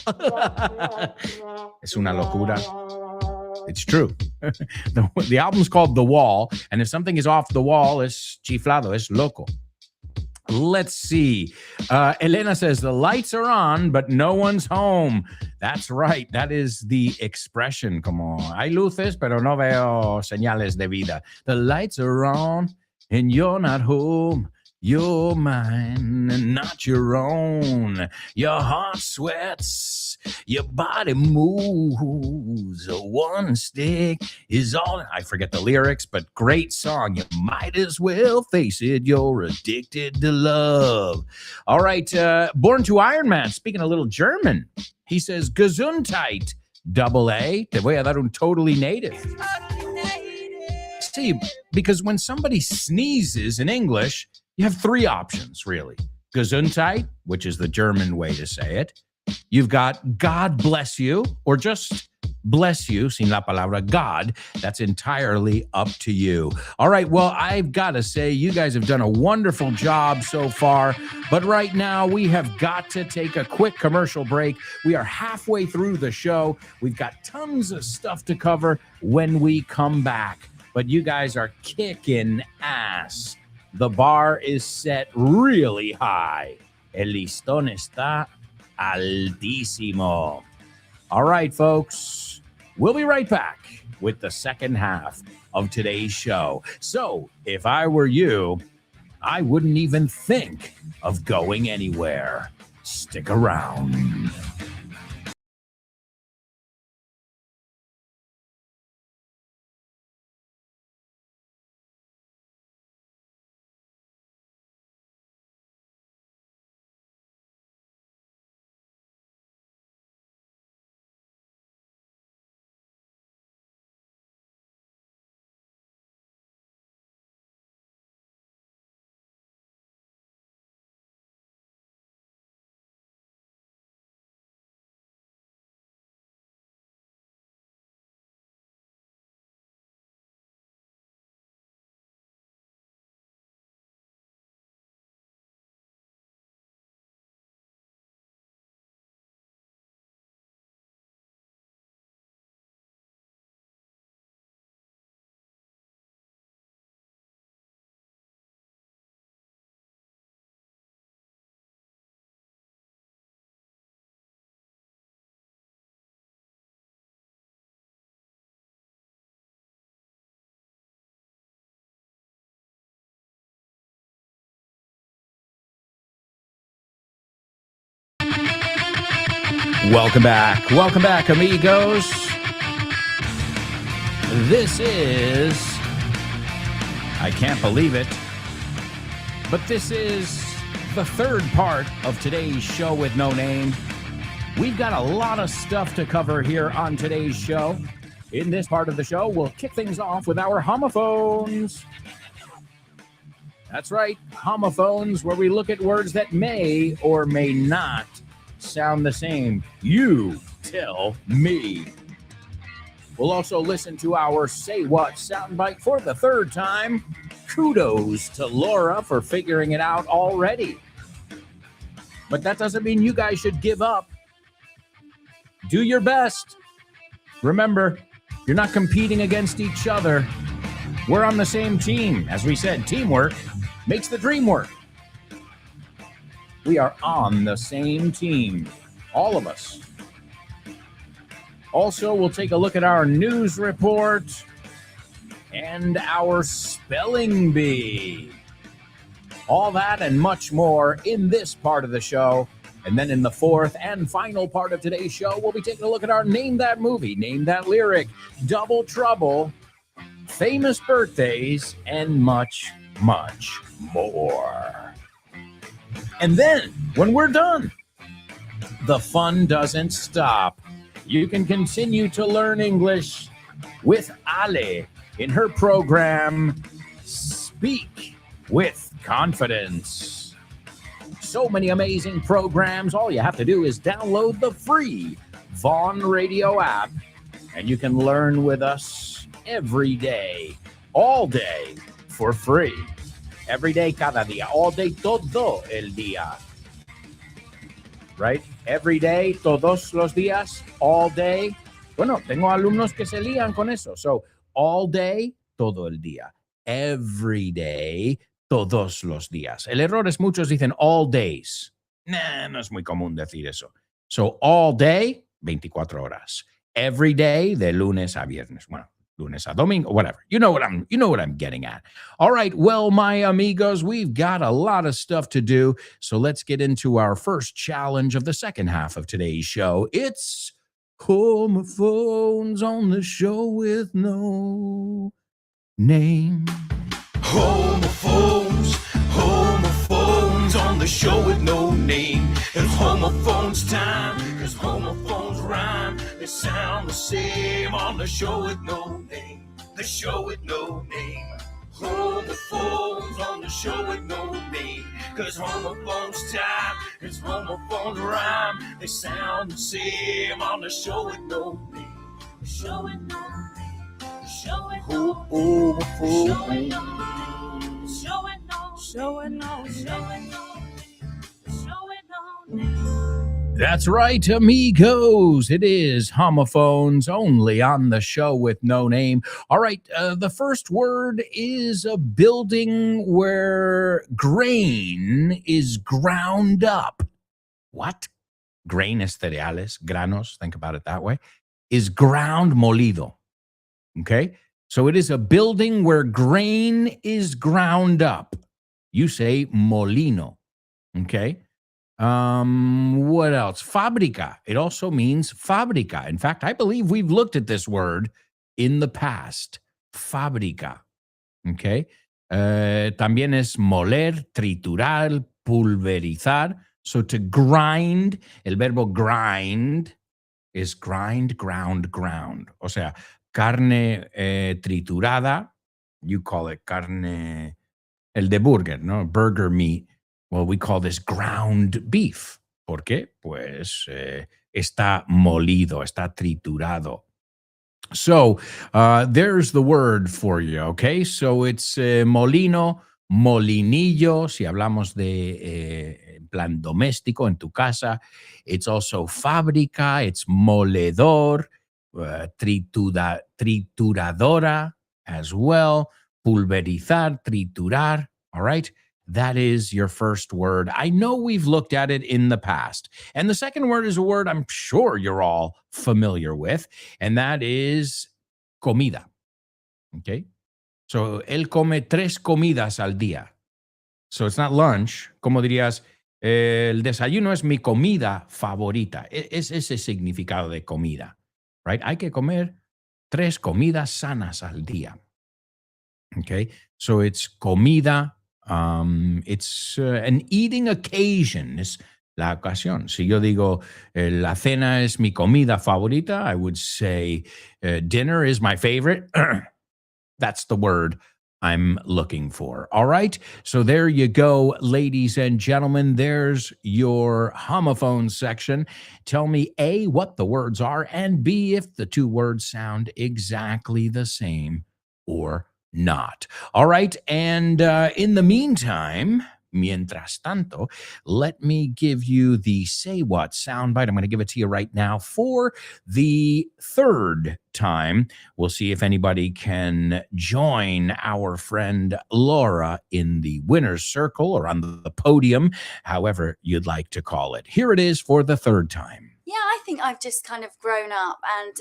Es una locura. It's true. The album's called The Wall, and if something is off the wall, es chiflado, es loco. Let's see. Elena says, the lights are on, but no one's home. That's right. That is the expression. Como, hay luces, pero no veo señales de vida. The lights are on, and you're not home. You're mine and not your own. Your heart sweats, your body moves. One stick is all. I forget the lyrics, but great song. You might as well face it. You're addicted to love. All right. Born to Iron Man. Speaking a little German, he says, Gesundheit, double A. Te voy a dar un totally native. See, because when somebody sneezes in English, you have three options, really. Gesundheit, which is the German way to say it. You've got God bless you, or just bless you, sin la palabra God. That's entirely up to you. All right, well, I've got to say, you guys have done a wonderful job so far. But right now, we have got to take a quick commercial break. We are halfway through the show. We've got tons of stuff to cover when we come back. But you guys are kicking ass. The bar is set really high. El listón está altísimo. All right, folks. We'll be right back with the second half of today's show. So, if I were you, I wouldn't even think of going anywhere. Stick around. Welcome back. Welcome back, amigos. This is, I can't believe it, but this is the third part of today's show with no name. We've got a lot of stuff to cover here on today's show. In this part of the show, we'll kick things off with our homophones. That's right, homophones, where we look at words that may or may not sound the same. You tell me. We'll also listen to our Say What soundbite for the third time. Kudos to Laura for figuring it out already. But that doesn't mean you guys should give up. Do your best. Remember, you're not competing against each other. We're on the same team. As we said, teamwork makes the dream work. We are on the same team, all of us. Also, we'll take a look at our news report and our spelling bee. All that and much more in this part of the show. And then in the fourth and final part of today's show, we'll be taking a look at our Name That Movie, Name That Lyric, Double Trouble, famous birthdays, and much, much more. And then, when we're done, the fun doesn't stop. You can continue to learn English with Ale in her program, Speak with Confidence. So many amazing programs. All you have to do is download the free Vaughn Radio app, and you can learn with us every day, all day, for free. Every day, cada día, all day, todo el día. Right? Every day, todos los días, all day. Bueno, tengo alumnos que se lían con eso. So, all day, todo el día. Every day, todos los días. El error es muchos dicen all days. Nah, no es muy común decir eso. So, all day, 24 horas. Every day, de lunes a viernes. Bueno, lunes a domingo, whatever. You know what I'm getting at. All right, well, my amigos, we've got a lot of stuff to do. So let's get into our first challenge of the second half of today's show. It's Homophones on the Show with No Name. Homophones on the show with no name. It's homophones time, cause homophones rhyme. They sound the same on the show with no name. The show with no name. Homophones on the show with no name. Cause homophones time, cause homophones rhyme. They sound the same on the show with no name. The show with no name. The show with no name. The show with no name. The show with no name. Show with no name. Show with no name. The show with no name. That's right, amigos. It is Homophones only on the show with no name. All right, the first word is a building where grain is ground up. What? Grain es cereales, granos, think about it that way, is ground molido. Okay? So it is a building where grain is ground up. You say molino. Okay? What else? Fábrica. It also means fábrica. In fact, I believe we've looked at this word in the past. Fábrica. Okay. También es moler, triturar, pulverizar. So to grind, el verbo grind is grind, ground, ground. O sea, carne triturada, you call it carne, el de burger, no? Burger meat. Well, we call this ground beef. ¿Por qué? Pues está molido, está triturado. So there's the word for you, okay? So it's molino, molinillo, si hablamos de plan doméstico en tu casa. It's also fábrica, it's moledor, trituradora as well, pulverizar, triturar, all right? That is your first word. I know we've looked at it in the past. And the second word is a word I'm sure you're all familiar with, and that is comida. Okay? So, él come 3 comidas al día. So, it's not lunch. Como dirías, el desayuno es mi comida favorita. Es ese significado de comida. Right? Hay que comer 3 comidas sanas al día. Okay? So, it's comida. It's an eating occasion, es la ocasión. Si yo digo, la cena es mi comida favorita, I would say dinner is my favorite. That's the word I'm looking for. All right? So there you go, ladies and gentlemen. There's your homophone section. Tell me, A, what the words are, and B, if the 2 words sound exactly the same or not. All right. And in the meantime, mientras tanto, let me give you the Say What soundbite. I'm going to give it to you right now for the 3rd time. We'll see if anybody can join our friend Laura in the winner's circle or on the podium, however you'd like to call it. Here it is for the 3rd time. Yeah, I think I've just kind of grown up and,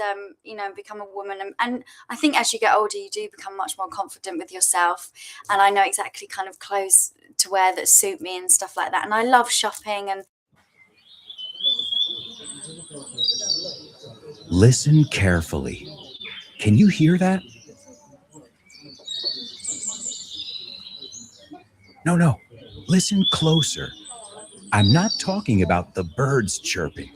become a woman. And I think as you get older, you do become much more confident with yourself. And I know exactly kind of clothes to wear that suit me and stuff like that. And I love shopping. And Listen carefully. Can you hear that? No. Listen closer. I'm not talking about the birds chirping.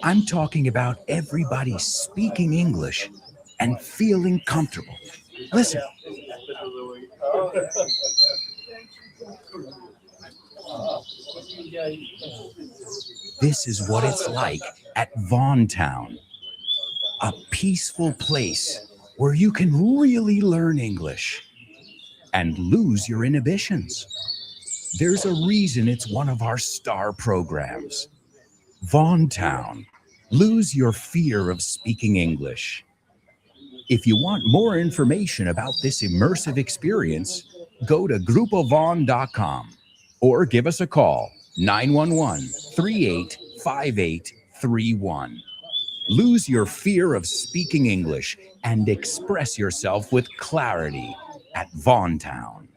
I'm talking about everybody speaking English and feeling comfortable. Listen. This is what it's like at Vaughan Town, a peaceful place where you can really learn English and lose your inhibitions. There's a reason it's one of our star programs. Vaughan Town, lose your fear of speaking English. If you want more information about this immersive experience, go to grupovaughn.com or give us a call, 911-385831. Lose your fear of speaking English and express yourself with clarity at Vaughan Town.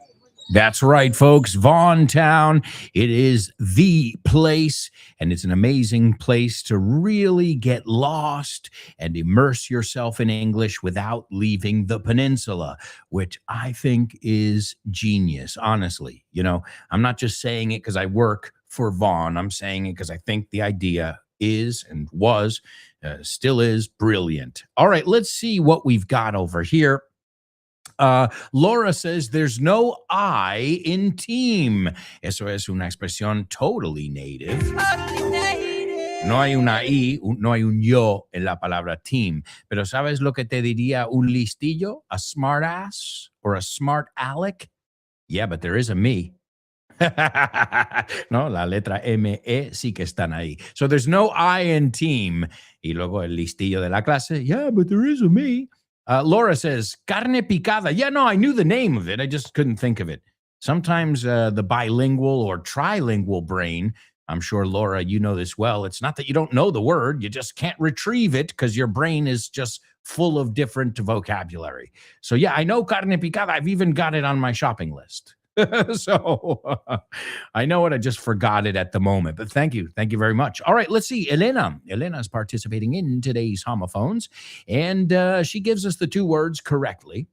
That's right, folks. Vaughan Town. It is the place, and it's an amazing place to really get lost and immerse yourself in English without leaving the peninsula, which I think is genius, honestly. You know, I'm not just saying it because I work for Vaughan. I'm saying it because I think the idea is and was, still is brilliant. All right, let's see what we've got over here. Laura says there's no I in team. Eso es una expresión totally native. No hay una I, no hay un yo en la palabra team. Pero ¿sabes lo que te diría un listillo? A smart ass or a smart aleck? Yeah, but there is a me. No, la letra M-E sí que están ahí. So there's no I in team. Y luego el listillo de la clase. Yeah, but there is a me. Laura says, carne picada. Yeah, no, I knew the name of it. I just couldn't think of it. Sometimes the bilingual or trilingual brain, I'm sure, Laura, you know this well. It's not that you don't know the word. You just can't retrieve it because your brain is just full of different vocabulary. So, yeah, I know carne picada. I've even got it on my shopping list. So I know it. I just forgot it at the moment, but thank you. Thank you very much. All right, let's see. Elena is participating in today's homophones, and she gives us the two words correctly.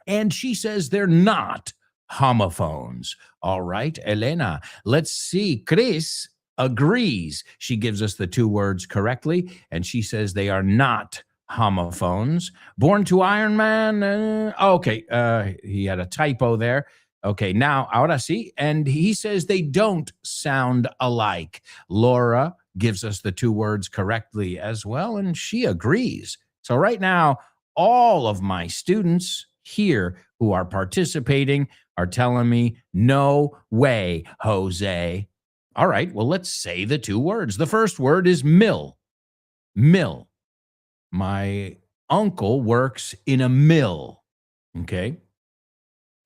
And she says they're not homophones. All right, Elena, let's see. Chris agrees. She gives us the two words correctly, and she says they are not homophones. Born to Iron Man. Okay, he had a typo there. Okay, now, ahora sí. And he says they don't sound alike. Laura gives us the two words correctly as well, and she agrees. So right now, all of my students here who are participating are telling me, no way, Jose. All right, well, let's say the two words. The first word is mill. Mill. My uncle works in a mill, okay?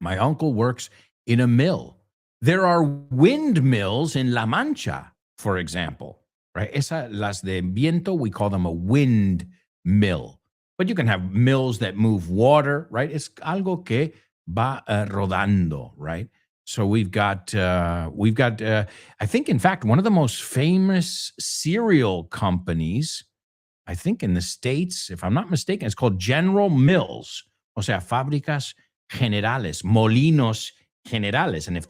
My uncle works in a mill. There are windmills in La Mancha, for example, right? Las de viento, we call them a windmill. But you can have mills that move water, right? Es algo que va rodando, right? So we've got, I think, in fact, one of the most famous cereal companies, I think in the States, if I'm not mistaken, it's called General Mills. O sea, fábricas generales, molinos generales. And if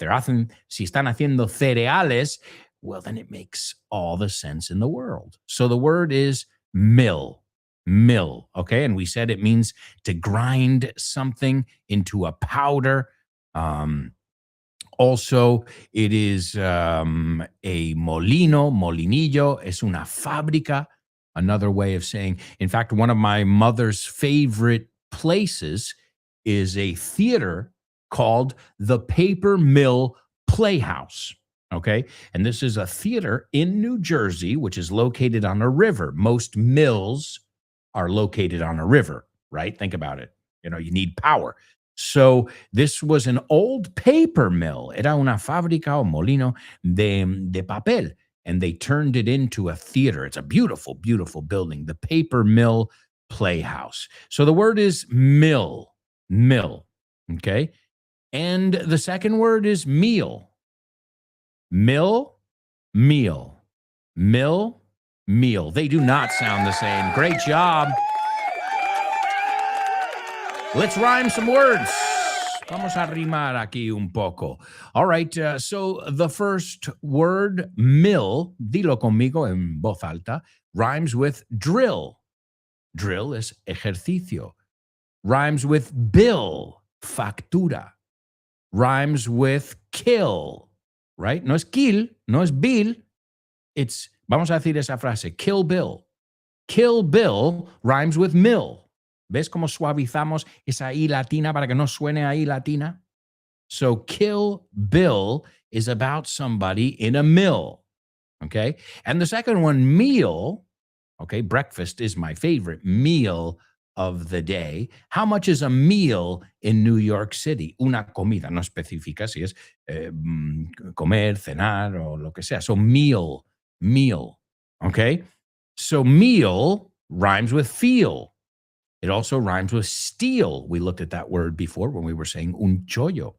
si están haciendo cereales, well, then it makes all the sense in the world. So the word is mill, okay? And we said it means to grind something into a powder. Also, it is a molino, molinillo, es una fábrica, another way of saying, in fact, one of my mother's favorite places is a theater called the Paper Mill Playhouse, okay? And this is a theater in New Jersey, which is located on a river. Most mills are located on a river, right? Think about it. You know, you need power. So this was an old paper mill. Era una fábrica o molino de papel. And they turned it into a theater. It's a beautiful, beautiful building, the Paper Mill Playhouse. So the word is mill, okay? And the second word is meal. Mill, Meal. Mill, meal. They do not sound the same. Great job. Let's rhyme some words. Vamos a rimar aquí un poco. All right, so the first word, mill, dilo conmigo en voz alta, rhymes with drill. Drill is ejercicio. Rhymes with bill, factura. Rhymes with kill, right? No es kill, no es bill. It's, vamos a decir esa frase, kill Bill. Kill Bill rhymes with mill. ¿Ves cómo suavizamos esa I latina para que no suene a I latina? So Kill Bill is about somebody in a mill, okay? And the second one, meal, okay, breakfast is my favorite meal of the day. How much is a meal in New York City? Una comida, no especifica si es comer, cenar o lo que sea. So meal, okay? So meal rhymes with feel. It also rhymes with steal. We looked at that word before when we were saying un chollo.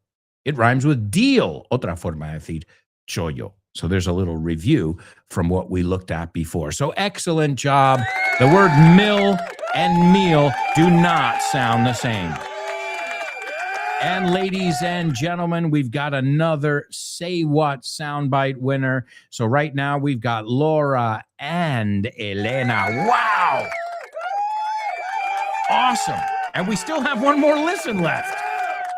It rhymes with deal, otra forma de decir chollo. So there's a little review from what we looked at before. So excellent job. The word mill and meal do not sound the same. And ladies and gentlemen, we've got another Say What soundbite winner. So right now we've got Laura and Elena. Wow! Awesome. And we still have one more listen left.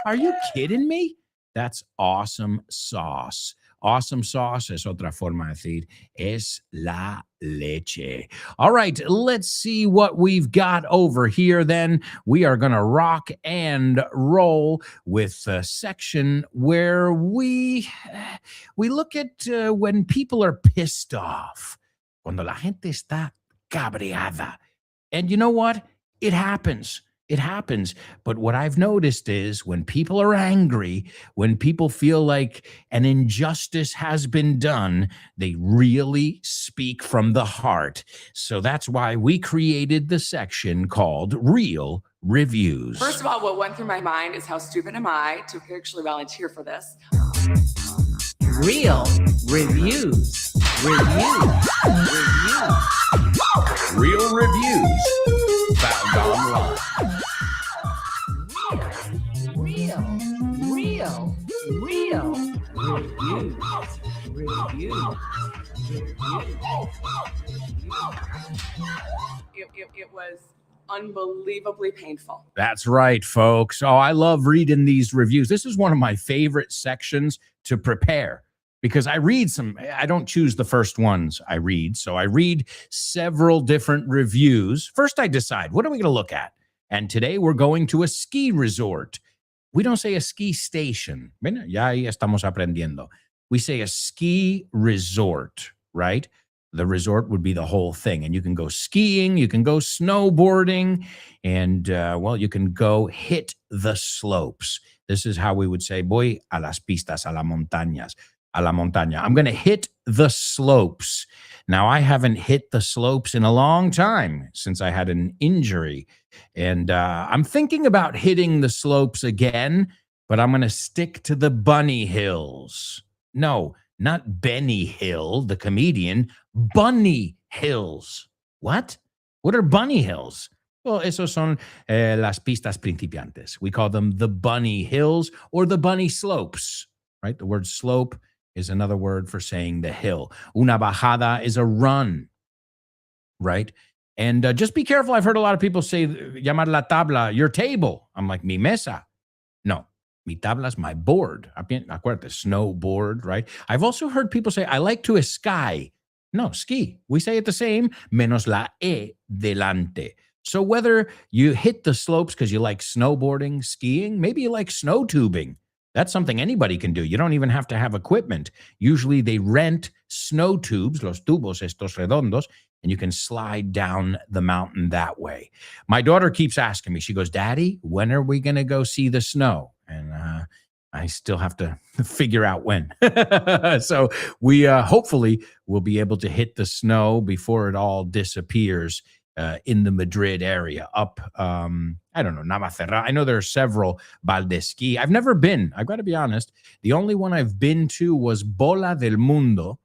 Are you kidding me? That's awesome sauce. Awesome sauce es otra forma de decir es la leche. All right, let's see what we've got over here then. We are going to rock and roll with a section where we look at when people are pissed off. Cuando la gente está cabreada. And you know what? It happens. It happens. But what I've noticed is when people are angry, when people feel like an injustice has been done, they really speak from the heart. So that's why we created the section called Real Reviews. First of all, what went through my mind is how stupid am I to actually volunteer for this? Real Reviews. Real Reviews found online. Real Reviews. It was unbelievably painful. That's right, folks. Oh, I love reading these reviews. This is one of my favorite sections to prepare because I read some, I don't choose the first ones I read. So I read several different reviews. First, I decide, what are we going to look at? And today we're going to a ski resort. We don't say a ski station. Ven, ya ahí estamos aprendiendo. We say a ski resort, right? The resort would be the whole thing. And you can go skiing, you can go snowboarding, and, well, you can go hit the slopes. This is how we would say, voy a las pistas, a las montañas, a la montaña. I'm going to hit the slopes. Now, I haven't hit the slopes in a long time since I had an injury. And I'm thinking about hitting the slopes again, but I'm going to stick to the bunny hills. No, not Benny Hill, the comedian, Bunny Hills. What? What are bunny hills? Well, esos son las pistas principiantes. We call them the bunny hills or the bunny slopes, right? The word slope is another word for saying the hill. Una bajada is a run, right? And just be careful. I've heard a lot of people say, llamar la tabla, your table. I'm like, mi mesa. No, mi tabla is my board. Acuérdate, snowboard, right? I've also heard people say, I like to ski. No, ski. We say it the same, menos la E delante. So whether you hit the slopes because you like snowboarding, skiing, maybe you like snow tubing. That's something anybody can do. You don't even have to have equipment. Usually they rent snow tubes, los tubos estos redondos, and you can slide down the mountain that way. My daughter keeps asking me, she goes, Daddy, when are we going to go see the snow? And I still have to figure out when. So we hopefully will be able to hit the snow before it all disappears in the Madrid area up, I don't know, Navacerra. I know there are several Valdesquí. I've never been. I've got to be honest. The only one I've been to was Bola del Mundo,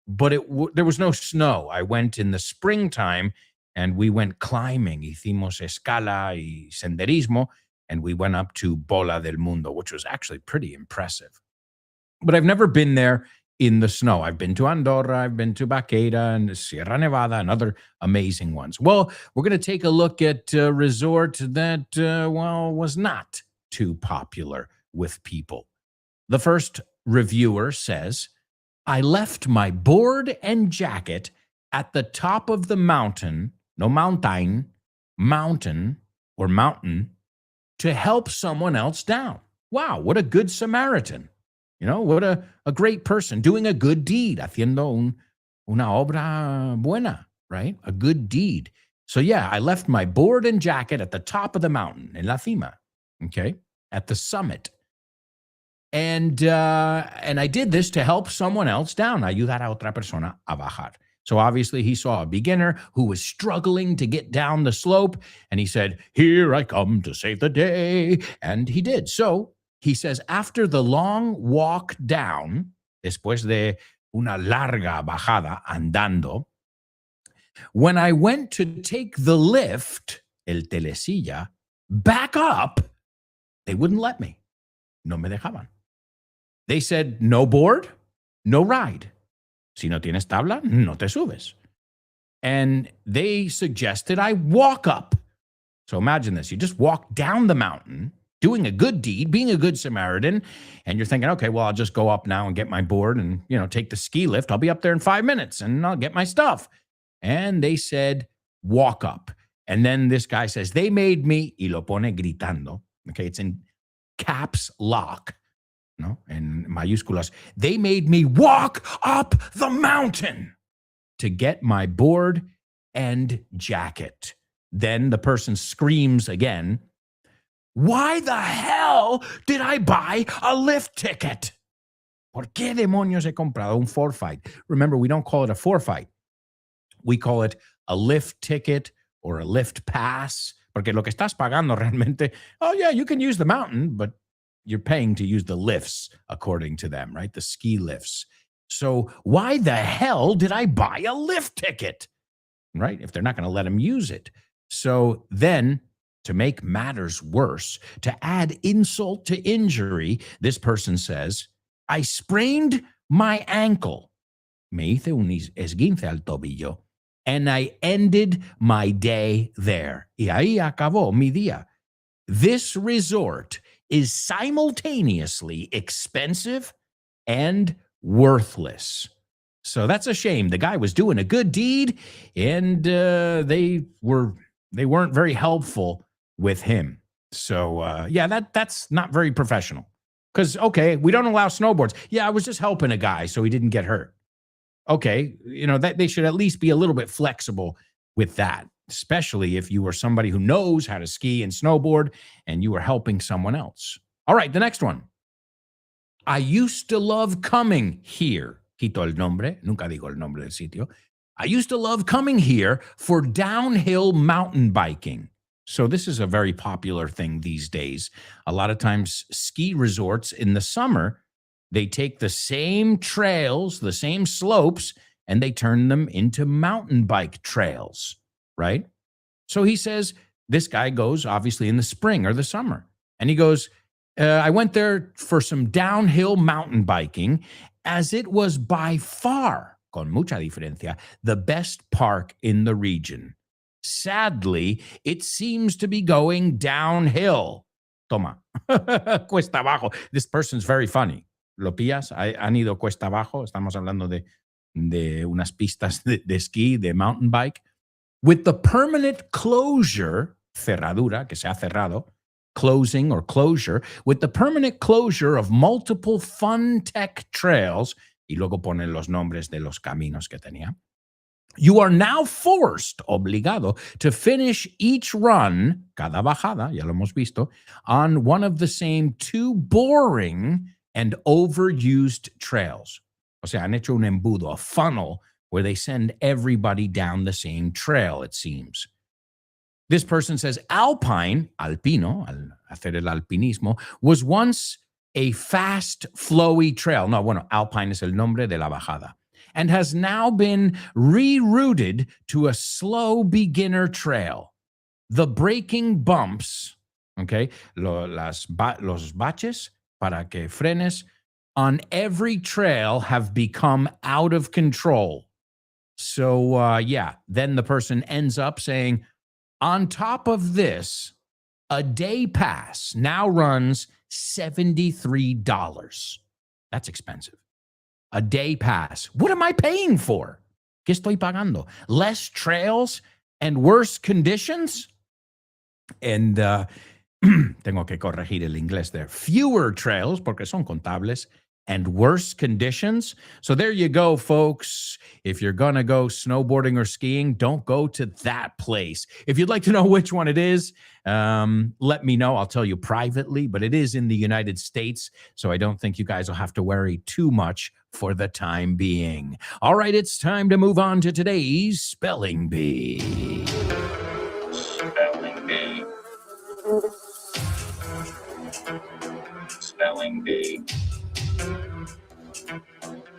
but there was no snow. I went in the springtime and we went climbing. Hicimos escala y senderismo, and we went up to Bola del Mundo, which was actually pretty impressive. But I've never been there in the snow. I've been to Andorra, I've been to Baqueira and Sierra Nevada and other amazing ones. Well, we're going to take a look at a resort that, was not too popular with people. The first reviewer says, I left my board and jacket at the top of the mountain, no mountain, mountain, to help someone else down. Wow, what a good Samaritan. You know, what a great person doing a good deed, haciendo una obra buena, right? A good deed. So yeah, I left my board and jacket at the top of the mountain, en la cima, okay, at the summit. And I did this to help someone else down, ayudar a otra persona a bajar. So obviously he saw a beginner who was struggling to get down the slope, and he said, here I come to save the day. And he did. So he says, after the long walk down, después de una larga bajada andando, when I went to take the lift, el telesilla, back up, they wouldn't let me. No me dejaban. They said, no board, no ride. Si no tienes tabla, no te subes. And they suggested I walk up. So imagine this. You just walk down the mountain, doing a good deed, being a good Samaritan, and you're thinking, okay, well, I'll just go up now and get my board and, take the ski lift. I'll be up there in 5 minutes and I'll get my stuff. And they said, walk up. And then this guy says, they made me, y lo pone gritando. Okay, it's in caps lock, no, in mayúsculas. They made me walk up the mountain to get my board and jacket. Then the person screams again, why the hell did I buy a lift ticket? ¿Por qué demonios he comprado un forfeit? Remember, we don't call it a forfeit. We call it a lift ticket or a lift pass, porque lo que estás pagando realmente, oh yeah, you can use the mountain, but you're paying to use the lifts according to them, right? The ski lifts. So why the hell did I buy a lift ticket, right? If they're not going to let them use it. So then, to make matters worse, to add insult to injury, this person says, I sprained my ankle. Me hice un esguince al tobillo. And I ended my day there. Y ahí acabó mi día. This resort is simultaneously expensive and worthless. So that's a shame. The guy was doing a good deed, and they weren't very helpful with him. So that's not very professional. Because, okay, we don't allow snowboards. Yeah, I was just helping a guy so he didn't get hurt. Okay, that they should at least be a little bit flexible with that, especially if you were somebody who knows how to ski and snowboard and you were helping someone else. All right, the next one. I used to love coming here. Quito el nombre, nunca digo el nombre del sitio. I used to love coming here for downhill mountain biking. So this is a very popular thing these days. A lot of times ski resorts in the summer, they take the same trails, the same slopes, and they turn them into mountain bike trails, right? So he says, this guy goes obviously in the spring or the summer. And he goes, I went there for some downhill mountain biking, as it was by far, con mucha diferencia, the best park in the region. Sadly, it seems to be going downhill. Toma, cuesta abajo. This person's very funny. ¿Lo pillas? Han ido cuesta abajo. Estamos hablando de unas pistas de esquí, de mountain bike. With the permanent closure, cerradura, que se ha cerrado, closing or closure, with the permanent closure of multiple fun tech trails, y luego ponen los nombres de los caminos que tenía, you are now forced, obligado, to finish each run, cada bajada, ya lo hemos visto, on one of the same two boring and overused trails. O sea, han hecho un embudo, a funnel, where they send everybody down the same trail, it seems. This person says alpine, alpino, al hacer el alpinismo, was once a fast, flowy trail. No, bueno, alpine es el nombre de la bajada. and has now been rerouted to a slow beginner trail. The braking bumps, okay, los baches para que frenes on every trail have become out of control. So, then the person ends up saying, on top of this, a day pass now runs $73. That's expensive. A day pass. What am I paying for? ¿Qué estoy pagando? Less trails and worse conditions? And tengo que corregir el inglés there. Fewer trails, porque son contables, and worse conditions. So there you go, folks. If you're going to go snowboarding or skiing, don't go to that place. If you'd like to know which one it is, let me know. I'll tell you privately, but it is in the United States, so I don't think you guys will have to worry too much for the time being. All right, it's time to move on to today's Spelling Bee. Spelling Bee. Spelling Bee.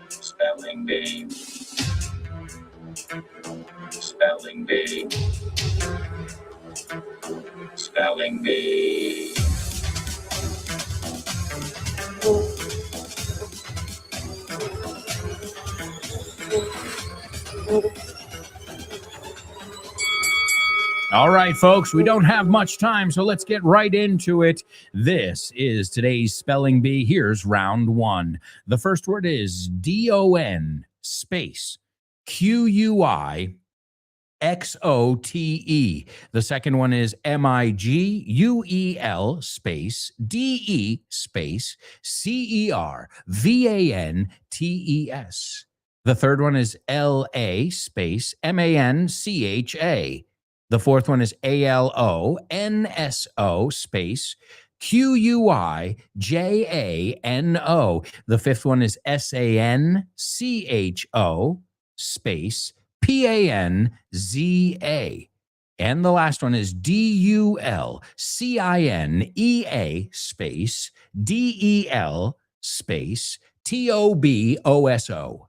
Spelling Bee. Spelling Bee. Spelling Bee. All right, folks, we don't have much time, so let's get right into it. This is today's Spelling Bee. Here's round one. The first word is DON space QUIXOTE. The second one is MIGUEL space DE space CERVANTES. The third one is LA space MANCHA. The fourth one is ALONSO space QUIJANO. The fifth one is SANCHO space PANZA. And the last one is DULCINEA space DEL space TOBOSO.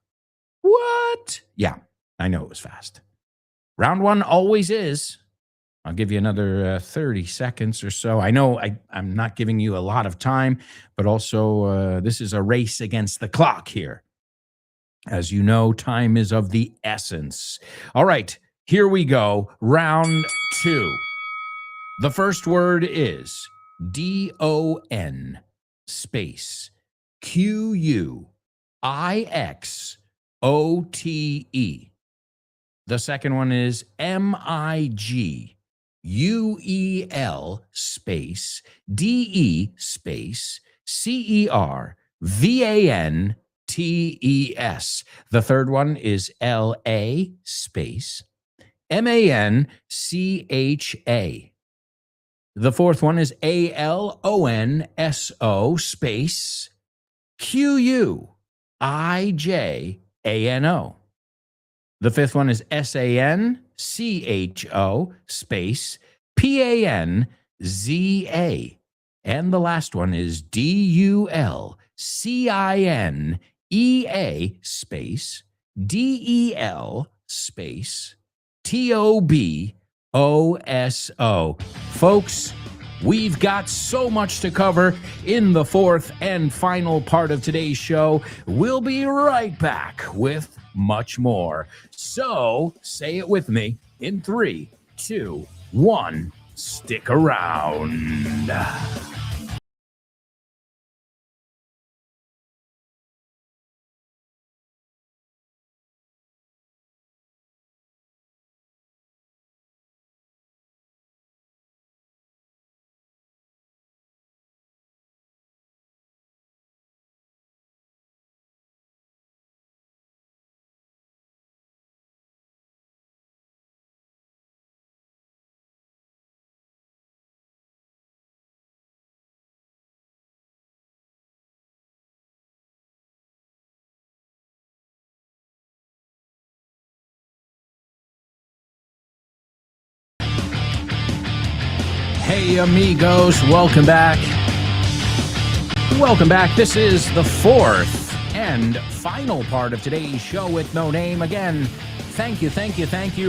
What? Yeah, I know it was fast. Round one always is. I'll give you another 30 seconds or so. I know I'm not giving you a lot of time, but also this is a race against the clock here. As you know, time is of the essence. All right, here we go. Round two. The first word is DON space QUIXOTE. The second one is MIGUEL space DE space CERVANTES. The third one is LA space MANCHA. The fourth one is ALONSO space QUIJANO. The fifth one is SANCHO space PANZA. And the last one is DULCINEA space DEL space TOBOSO. Folks, we've got so much to cover in the fourth and final part of today's show. We'll be right back with much more. So say it with me in 3, 2, 1. Stick around. Hey, amigos, welcome back. Welcome back. This is the fourth and final part of today's show with no name. Again, thank you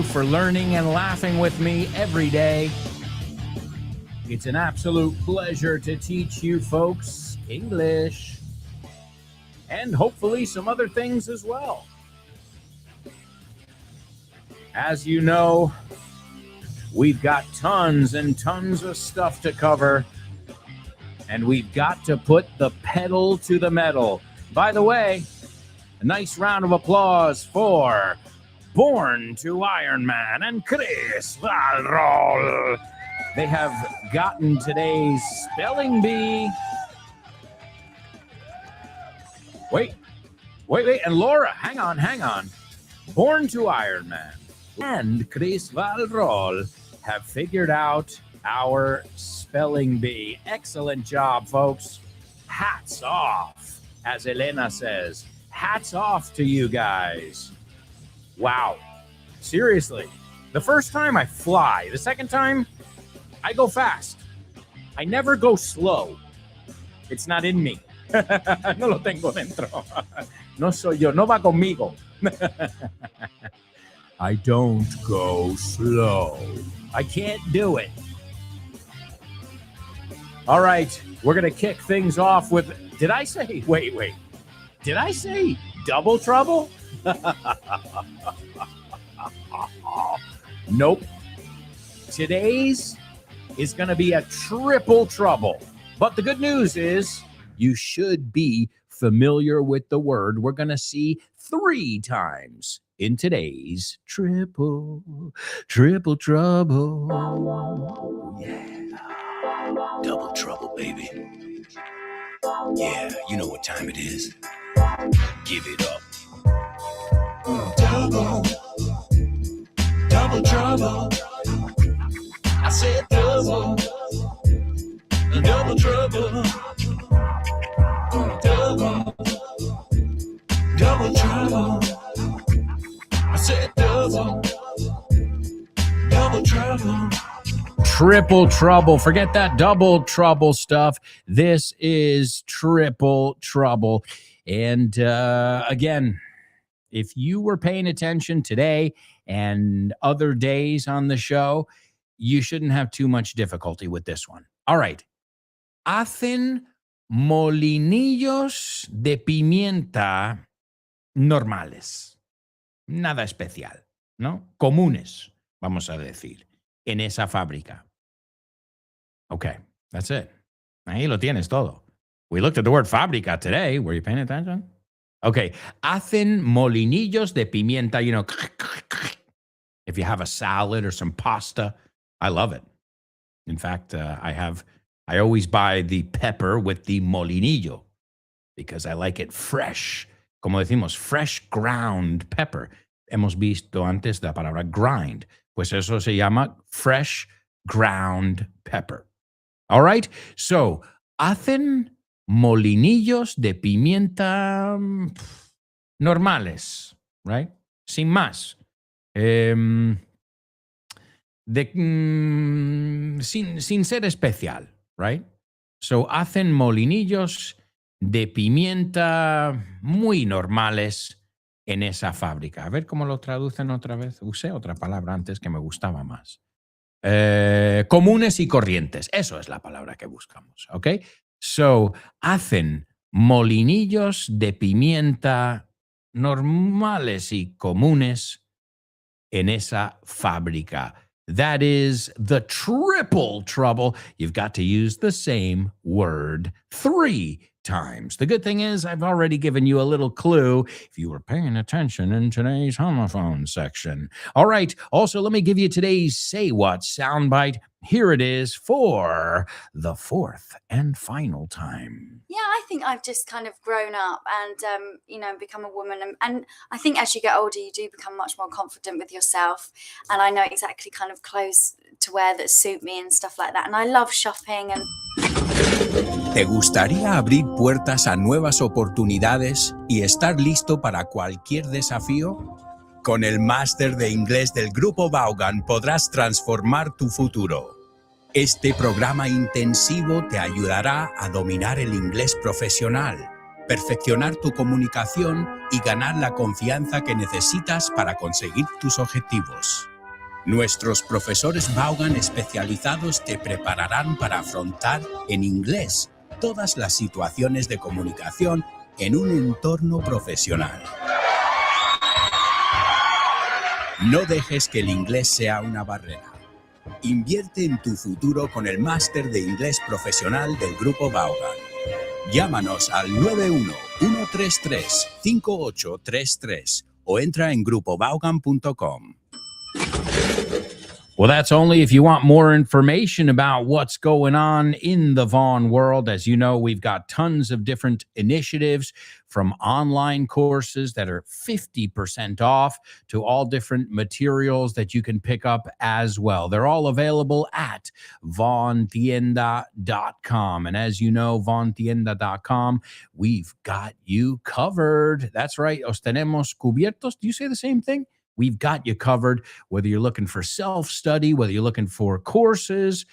for learning and laughing with me every day. It's an absolute pleasure to teach you folks English and hopefully some other things as well. As you know, we've got tons and tons of stuff to cover, and we've got to put the pedal to the metal. By the way, a nice round of applause for Born to Iron Man and Chris Valrol. They have gotten today's spelling bee. Wait. And Laura, hang on. Born to Iron Man and Chris Valrol have figured out our spelling bee. Excellent job, folks. Hats off, as Elena says. Hats off to you guys. Wow. Seriously. The first time I fly. The second time, I go fast. I never go slow. It's not in me. No lo tengo dentro. No soy yo. No va conmigo. I don't go slow. I can't do it. All right. We're going to kick things off with... Did I say... Wait. Did I say double trouble? Nope. Today's is going to be a triple trouble. But the good news is you should be familiar with the word we're going to see 3 times in today's triple trouble. Yeah. Double trouble, baby. Yeah, you know what time it is. Give it up. Double trouble. I said double trouble. Double trouble. I said double trouble. Triple trouble. Forget that double trouble stuff. This is triple trouble. And again, if you were paying attention today and other days on the show, you shouldn't have too much difficulty with this one. All right. Hacen molinillos de pimienta normales. Nada especial, ¿no? Comunes, vamos a decir, en esa fábrica. Okay, that's it. Ahí lo tienes todo. We looked at the word fábrica today. Were you paying attention? Okay, hacen molinillos de pimienta, you know, if you have a salad or some pasta, I love it. In fact, I always buy the pepper with the molinillo because I like it fresh. Como decimos, fresh ground pepper. Hemos visto antes la palabra grind. Pues eso se llama fresh ground pepper. All right? So, hacen molinillos de pimienta normales, right? Sin más. Sin ser especial, right? So, hacen molinillos de pimienta muy normales en esa fábrica. A ver cómo lo traducen otra vez. Usé otra palabra antes que me gustaba más. Comunes y corrientes. Eso es la palabra que buscamos, ¿ok? So, hacen molinillos de pimienta normales y comunes en esa fábrica. That is the triple trouble. You've got to use the same word 3 times. The good thing is I've already given you a little clue if you were paying attention in today's homophone section. All right. Also, let me give you today's Say What soundbite. Here it is for the 4th and final time. Yeah, I think I've just kind of grown up and, become a woman. And I think as you get older, you do become much more confident with yourself. And I know exactly kind of clothes to wear that suit me and stuff like that. And I love shopping. And ¿Te gustaría abrir puertas a nuevas oportunidades y estar listo para cualquier desafío? Con el máster de inglés del Grupo Vaughan podrás transformar tu futuro. Este programa intensivo te ayudará a dominar el inglés profesional, perfeccionar tu comunicación y ganar la confianza que necesitas para conseguir tus objetivos. Nuestros profesores Vaughan especializados te prepararán para afrontar en inglés todas las situaciones de comunicación en un entorno profesional. No dejes que el inglés sea una barrera. Invierte en tu futuro con el máster de inglés profesional del Grupo Vaughan. Llámanos al 91-133-5833 o entra en grupovaughan.com. Well, that's only if you want more information about what's going on in the Vaughn world. As you know, we've got tons of different initiatives, from online courses that are 50% off to all different materials that you can pick up as well. They're all available at vaughntienda.com. And as you know, vaughntienda.com, we've got you covered. That's right. Os tenemos cubiertos. Do you say the same thing? We've got you covered, whether you're looking for self-study, whether you're looking for courses,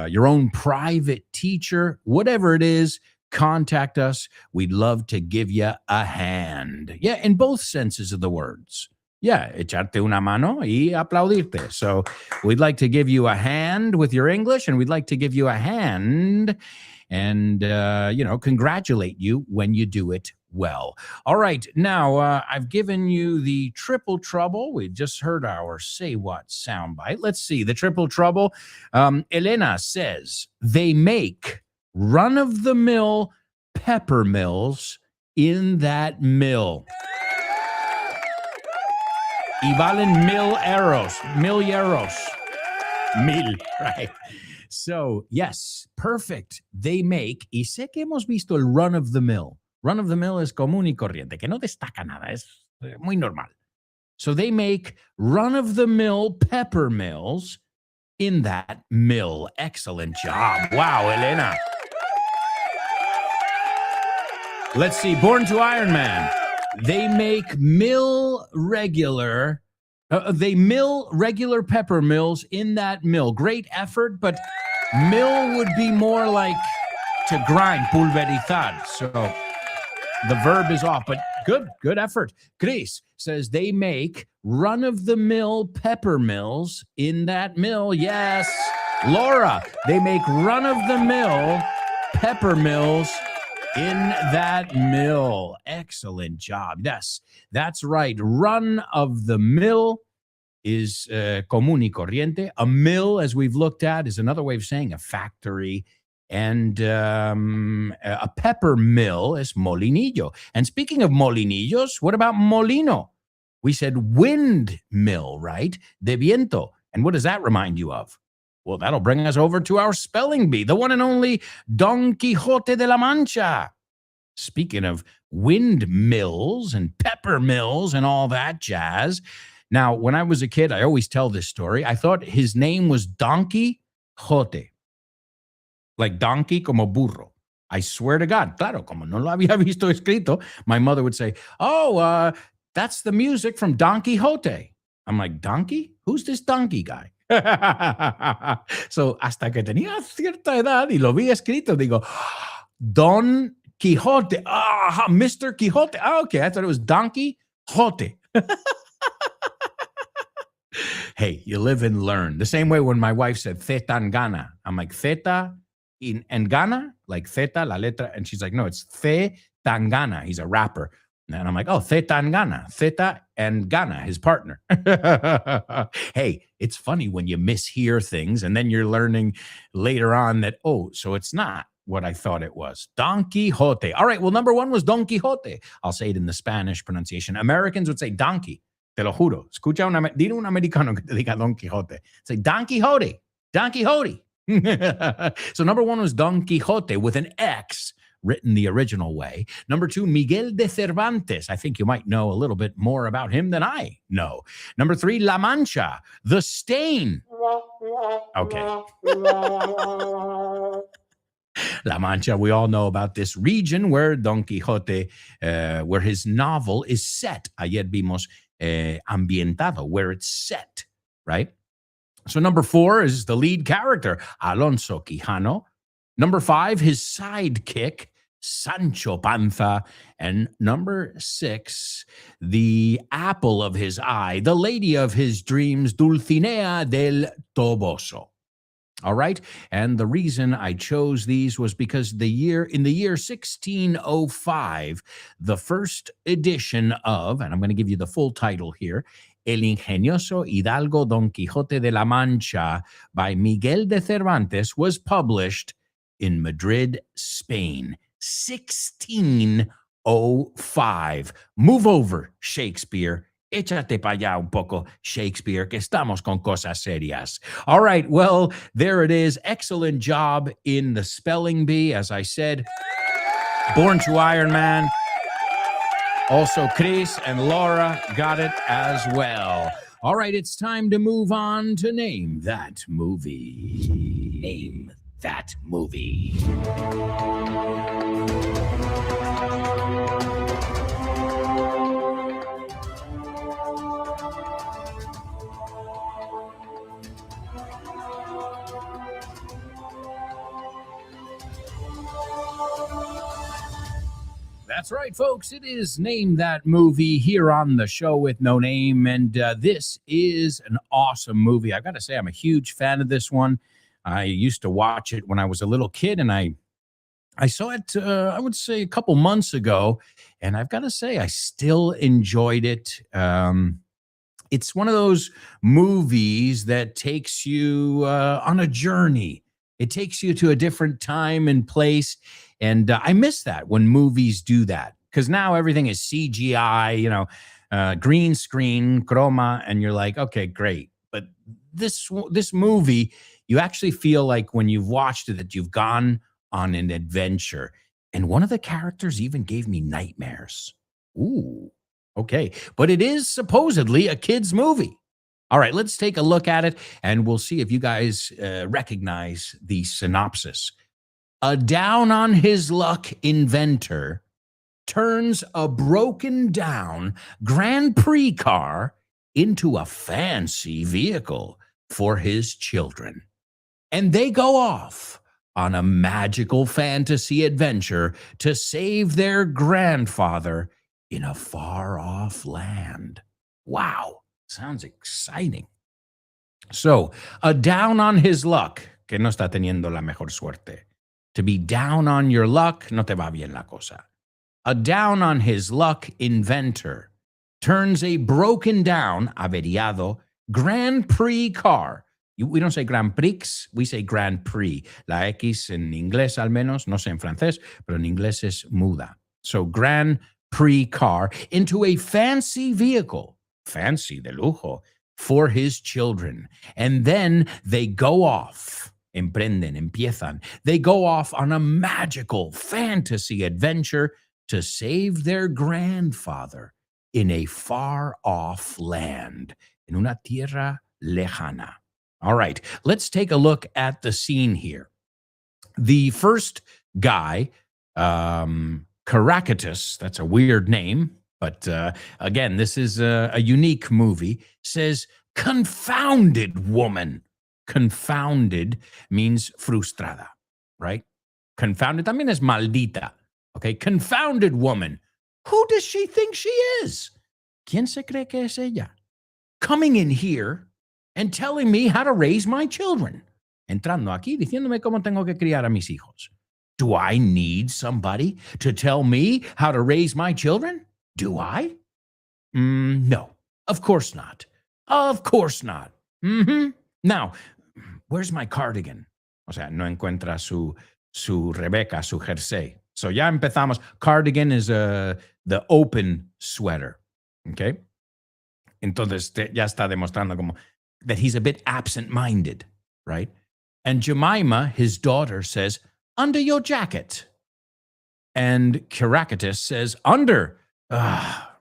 your own private teacher, whatever it is, contact us. We'd love to give you a hand. Yeah, in both senses of the words. Yeah, echarte una mano y aplaudirte. So we'd like to give you a hand with your English, and we'd like to give you a hand and, congratulate you when you do it well. All right, now I've given you the triple trouble. We just heard our Say What soundbite. Let's see, the triple trouble. Elena says, they make run-of-the-mill pepper mills in that mill. Y valen mil euros. Mil, right? So, yes, perfect. They make, y sé que hemos visto el run-of-the-mill. Run-of-the-mill es común y corriente, que no destaca nada, es muy normal. So they make run-of-the-mill pepper mills in that mill. Excellent job. Wow, Elena. Let's see, Born to Iron Man. They make mill regular pepper mills in that mill. Great effort, but mill would be more like to grind, pulverizar. So the verb is off, but good effort. Chris says they make run-of-the-mill pepper mills in that mill. Yes. Laura, they make run-of-the-mill pepper mills in that mill. Excellent job. Yes, that's right. Run-of-the-mill is común y corriente. A mill, as we've looked at, is another way of saying a factory. And a pepper mill is molinillo. And speaking of molinillos, what about molino? We said windmill, right? De viento. And what does that remind you of? Well, that'll bring us over to our spelling bee, the one and only Don Quixote de la Mancha. Speaking of windmills and pepper mills and all that jazz. Now, when I was a kid, I always tell this story. I thought his name was Don Quixote. Like donkey como burro. I swear to God. Claro, como no lo había visto escrito, my mother would say, that's the music from Don Quixote. I'm like, donkey? Who's this donkey guy? So, hasta que tenía cierta edad y lo vi escrito, digo, Don Quixote. Mr. Quixote. Okay, I thought it was Donkey Quixote. Hey, you live and learn. The same way when my wife said Zetangana. I'm like, Zeta and Gana, like Zeta, la letra. And she's like, no, it's Zetangana. He's a rapper. And I'm like, oh, Zetangana. Zeta and Gana, his partner. Hey, it's funny when you mishear things and then you're learning later on that, so it's not what I thought it was. Don Quixote. All right, well, number one was Don Quixote. I'll say it in the Spanish pronunciation. Americans would say donkey. Te lo juro. Escucha dile un americano que te diga Don Quixote. Say Don Quixote. Don Quixote. So number one was Don Quixote with an X written the original way. Number two, Miguel de Cervantes. I think you might know a little bit more about him than I know. Number three, La Mancha, the stain. Okay. La Mancha, we all know about this region where Don Quixote, where his novel is set. Ayer vimos ambientado, where it's set, right? So number four is the lead character, Alonso Quijano. Number five, his sidekick, Sancho Panza. And number 6, the apple of his eye, the lady of his dreams, Dulcinea del Toboso. All right. And the reason I chose these was because in the year 1605, the first edition of, and I'm going to give you the full title here, El Ingenioso Hidalgo Don Quixote de la Mancha by Miguel de Cervantes was published in Madrid, Spain, 1605. Move over, Shakespeare. Échate para allá un poco, Shakespeare, que estamos con cosas serias. All right, well, there it is. Excellent job in the spelling bee. As I said, Born to Iron Man. Also, Chris and Laura got it as well. All right, it's time to move on to Name That Movie. Name That Movie. That's right, folks. It is Name That Movie here on the show with no name. And this is an awesome movie. I got to say, I'm a huge fan of this one. I used to watch it when I was a little kid, and I saw it, I would say, a couple months ago. And I've got to say, I still enjoyed it. It's one of those movies that takes you on a journey. It takes you to a different time and place. And I miss that when movies do that, because now everything is CGI, green screen, chroma, and you're like, okay, great. But this movie, you actually feel like when you've watched it that you've gone on an adventure. And one of the characters even gave me nightmares. Ooh, okay. But it is supposedly a kid's movie. All right, let's take a look at it, and we'll see if you guys recognize the synopsis. A down-on-his-luck inventor turns a broken-down Grand Prix car into a fancy vehicle for his children. And they go off on a magical fantasy adventure to save their grandfather in a far-off land. Wow, sounds exciting. So, a down on his luck, que no está teniendo la mejor suerte. To be down on your luck, no te va bien la cosa. A down on his luck inventor turns a broken down, averiado, Grand Prix car. We don't say Grand Prix, we say Grand Prix. La X en inglés al menos, no sé en francés, pero en inglés es muda. So Grand Prix car into a fancy vehicle, fancy de lujo, for his children. And then they go off. Emprenden, empiezan. They go off on a magical fantasy adventure to save their grandfather in a far-off land, in una tierra lejana. All right, let's take a look at the scene here. The first guy, Caracatus, that's a weird name, but again, this is a unique movie, says, "Confounded woman." Confounded means frustrada, right? Confounded también es maldita, okay? Confounded woman. Who does she think she is? ¿Quién se cree que es ella? Coming in here and telling me how to raise my children. Entrando aquí diciéndome cómo tengo que criar a mis hijos. Do I need somebody to tell me how to raise my children? Do I? No, of course not. Of course not. Now, where's my cardigan? O sea, no encuentra su Rebecca, su jersey. So ya empezamos. Cardigan is the open sweater. Okay? Entonces ya está demostrando como that he's a bit absent-minded, right? And Jemima, his daughter, says, "Under your jacket." And Caracatus says, "Under."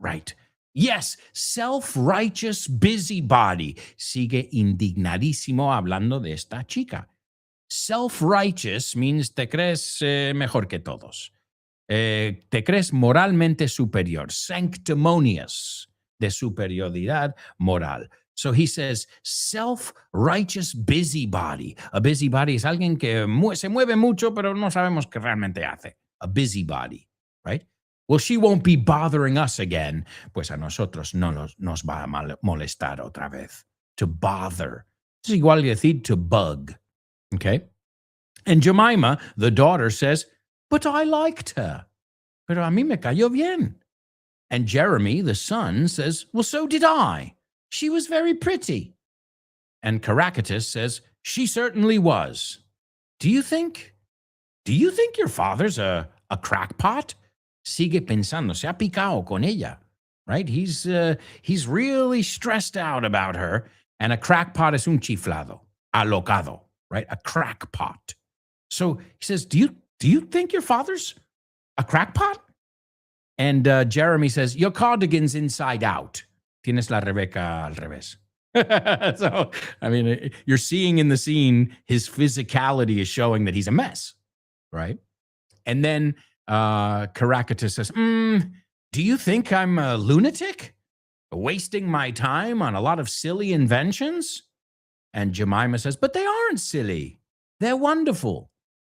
Right. Yes, self-righteous busybody. Sigue indignadísimo hablando de esta chica. Self-righteous means te crees mejor que todos. Te crees moralmente superior. Sanctimonious, de superioridad moral. So he says, self-righteous busybody. A busybody es alguien que se mueve mucho, pero no sabemos qué realmente hace. a busybody, right? Well, she won't be bothering us again. Pues a nosotros no nos va a molestar otra vez. To bother. Es igual que decir to bug. Okay? And Jemima, the daughter, says, but I liked her. Pero a mí me cayó bien. And Jeremy, the son, says, well, so did I. She was very pretty. And Caractacus says, she certainly was. Do you think your father's a crackpot? Sigue pensando, se ha picado con ella, right? He's really stressed out about her. And a crackpot es un chiflado, alocado, right? A crackpot. So he says, do you think your father's a crackpot? And Jeremy says, your cardigan's inside out. Tienes la Rebecca al revés. So, I mean, you're seeing in the scene, his physicality is showing that he's a mess, right? And then Caractacus says, do you think I'm a lunatic? Wasting my time on a lot of silly inventions? And Jemima says, but they aren't silly. They're wonderful.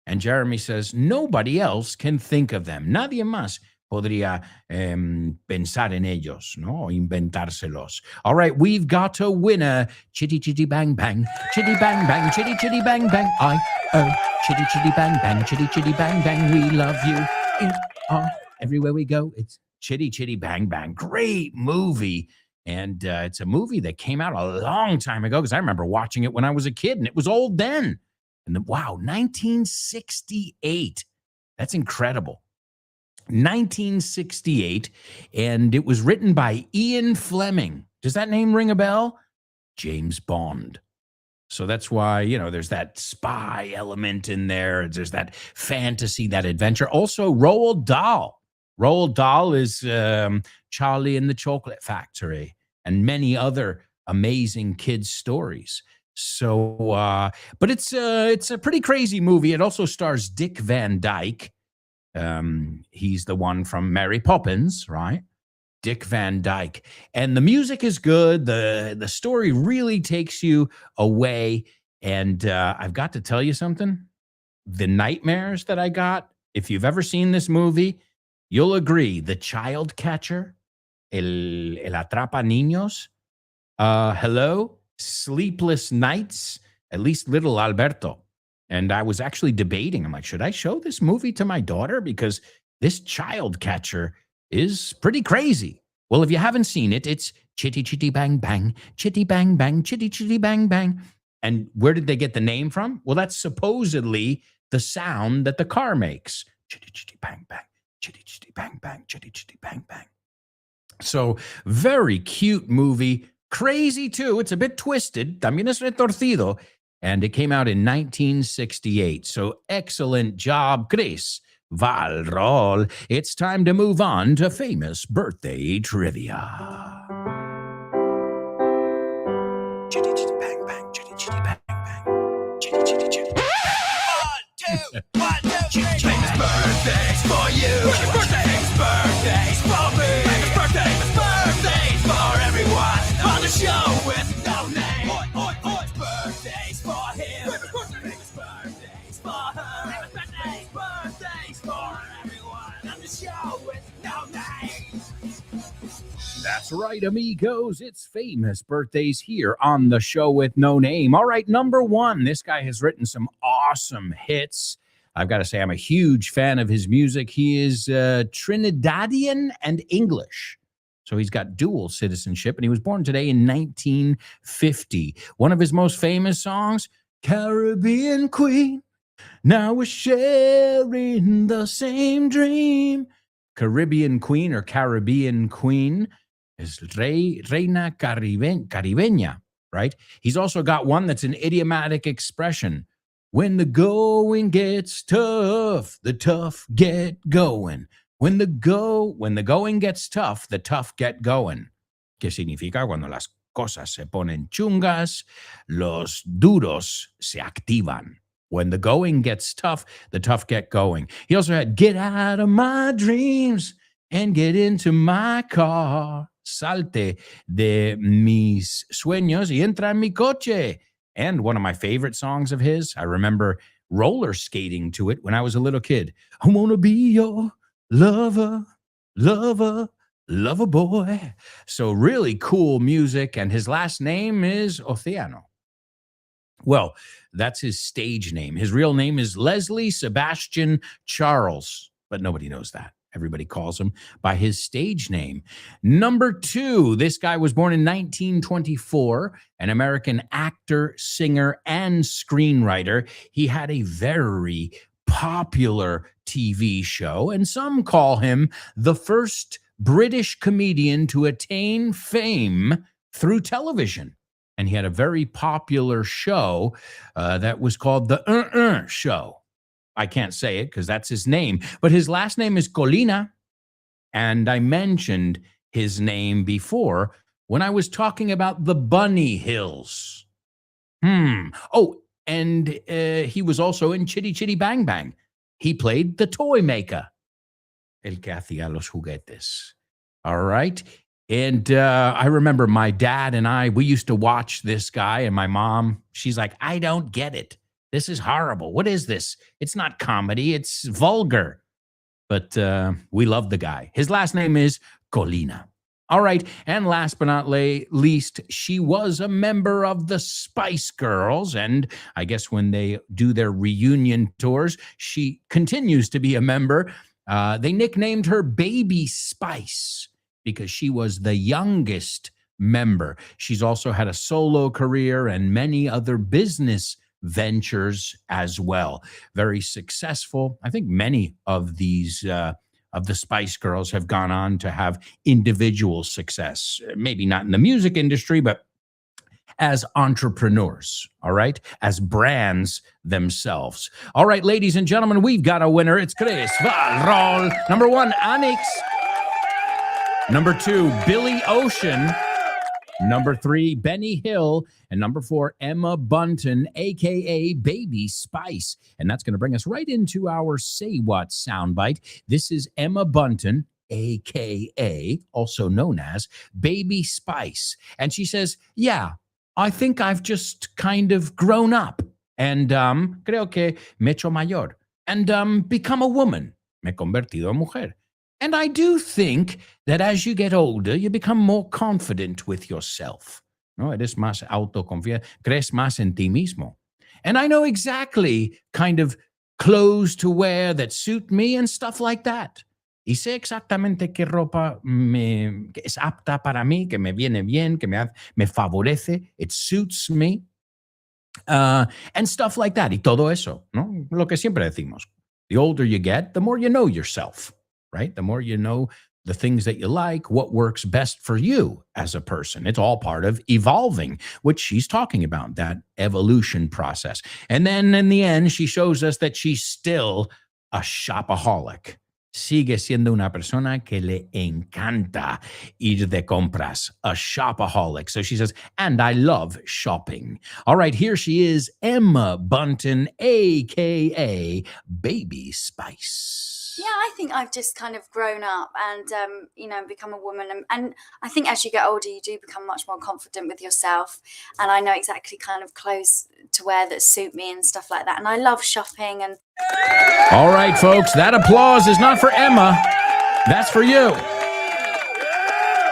And Jeremy says, nobody else can think of them. Nadie más podría pensar en ellos, ¿no? Inventárselos. All right, we've got a winner. Chitty, chitty, bang, bang. Chitty, bang, bang. Chitty, chitty, bang, bang. I-O. Chitty, chitty, bang, bang. Chitty, chitty, bang, bang. We love you. Everywhere we go, it's Chitty, chitty, bang, bang. Great movie. And it's a movie that came out a long time ago because I remember watching it when I was a kid, and it was old then. And wow, 1968. That's incredible. 1968, and it was written by Ian Fleming. Does that name ring a bell? James Bond. So that's why, there's that spy element in there. There's that fantasy, that adventure. Also, Roald Dahl. Roald Dahl is Charlie and the Chocolate Factory and many other amazing kids' stories. So, but it's a pretty crazy movie. It also stars Dick Van Dyke. He's the one from Mary Poppins, right? Dick Van Dyke. And the music is good. The story really takes you away. And I've got to tell you something. The nightmares that I got, if you've ever seen this movie, you'll agree. The child catcher, el atrapa niños, hello, sleepless nights, at least little Alberto. And I was actually debating. I'm like, should I show this movie to my daughter? Because this child catcher is pretty crazy. Well, if you haven't seen it, it's chitty, chitty, bang, bang, chitty, bang, bang, chitty, chitty, bang, bang. And where did they get the name from? Well, that's supposedly the sound that the car makes. Chitty, chitty, bang, bang, chitty, chitty, bang, bang, chitty, chitty, bang, bang. So very cute movie. Crazy, too. It's a bit twisted. También es retorcido. And it came out in 1968. So excellent job, Chris Valrol. It's time to move on to famous birthday trivia. Chitty, chitty, bang, bang. Chitty, chitty, bang, bang. Chitty, chitty, chitty, bang, bang. 1, 2, 1, 2, 3. Famous birthdays for you. Famous birthdays for me. Famous birthdays for everyone on the show with no name. Birthdays for him. Famous birthdays for her. Famous birthdays for everyone on the show with no name. That's right, amigos. It's famous birthdays here on the show with no name. All right, number one. This guy has written some awesome hits. I've got to say, I'm a huge fan of his music. He is Trinidadian and English. So he's got dual citizenship, and he was born today in 1950. One of his most famous songs, Caribbean Queen, now we're sharing the same dream. Caribbean Queen or Caribbean Queen is Reina Caribeña, right? He's also got one that's an idiomatic expression. When the going gets tough, the tough get going. When the going gets tough, the tough get going. ¿Qué significa? Cuando las cosas se ponen chungas, los duros se activan. When the going gets tough, the tough get going. He also had get out of my dreams and get into my car. Salte de mis sueños y entra en mi coche. And one of my favorite songs of his, I remember roller skating to it when I was a little kid. I want to be your lover, lover, lover boy. So really cool music. And his last name is Oceano. Well, that's his stage name. His real name is Leslie Sebastian Charles, but nobody knows that. Everybody calls him by his stage name. Number 2, this guy was born in 1924, an American actor, singer, and screenwriter. He had a very popular TV show, and some call him the first British comedian to attain fame through television. And he had a very popular show that was called The Show. I can't say it because that's his name, but his last name is Colina. And I mentioned his name before when I was talking about the Bunny Hills. Oh, and he was also in Chitty Chitty Bang Bang. He played the toy maker. El que hacía los juguetes. All right. And I remember my dad and we used to watch this guy, and my mom, she's like, I don't get it. This is horrible. What is this? It's not comedy. It's vulgar. But we love the guy. His last name is Colina. All right. And last but not least, she was a member of the Spice Girls. And I guess when they do their reunion tours, she continues to be a member. They nicknamed her Baby Spice because she was the youngest member. She's also had a solo career and many other business ventures as well. Very successful. I think many of these of the Spice Girls have gone on to have individual success. Maybe not in the music industry, but as entrepreneurs, all right? As brands themselves. All right, ladies and gentlemen, we've got a winner. It's Chris Valrol. Number 1, Onyx. Number 2, Billy Ocean. Number 3, Benny Hill. And number 4, Emma Bunton, a.k.a. Baby Spice. And that's going to bring us right into our Say What soundbite. This is Emma Bunton, a.k.a., also known as Baby Spice. And she says, yeah, I think I've just kind of grown up. And creo que me he hecho mayor. And become a woman. Me he convertido en mujer. And I do think that as you get older, you become more confident with yourself. No, eres más autoconfiado, crees más en ti mismo. And I know exactly kind of clothes to wear that suit me and stuff like that. Y sé exactamente qué ropa que es apta para mí, que me viene bien, que me favorece, it suits me, and stuff like that. Y todo eso, ¿no? Lo que siempre decimos. The older you get, the more you know yourself. Right? The more you know the things that you like, what works best for you as a person. It's all part of evolving, which she's talking about, that evolution process. And then in the end, she shows us that she's still a shopaholic. Sigue siendo una persona que le encanta ir de compras, a shopaholic. So she says, and I love shopping. All right, here she is, Emma Bunton, a.k.a. Baby Spice. Yeah, I think I've just kind of grown up and, become a woman. And I think as you get older, you do become much more confident with yourself. And I know exactly kind of clothes to wear that suit me and stuff like that. And I love shopping. And all right, folks, that applause is not for Emma. That's for you.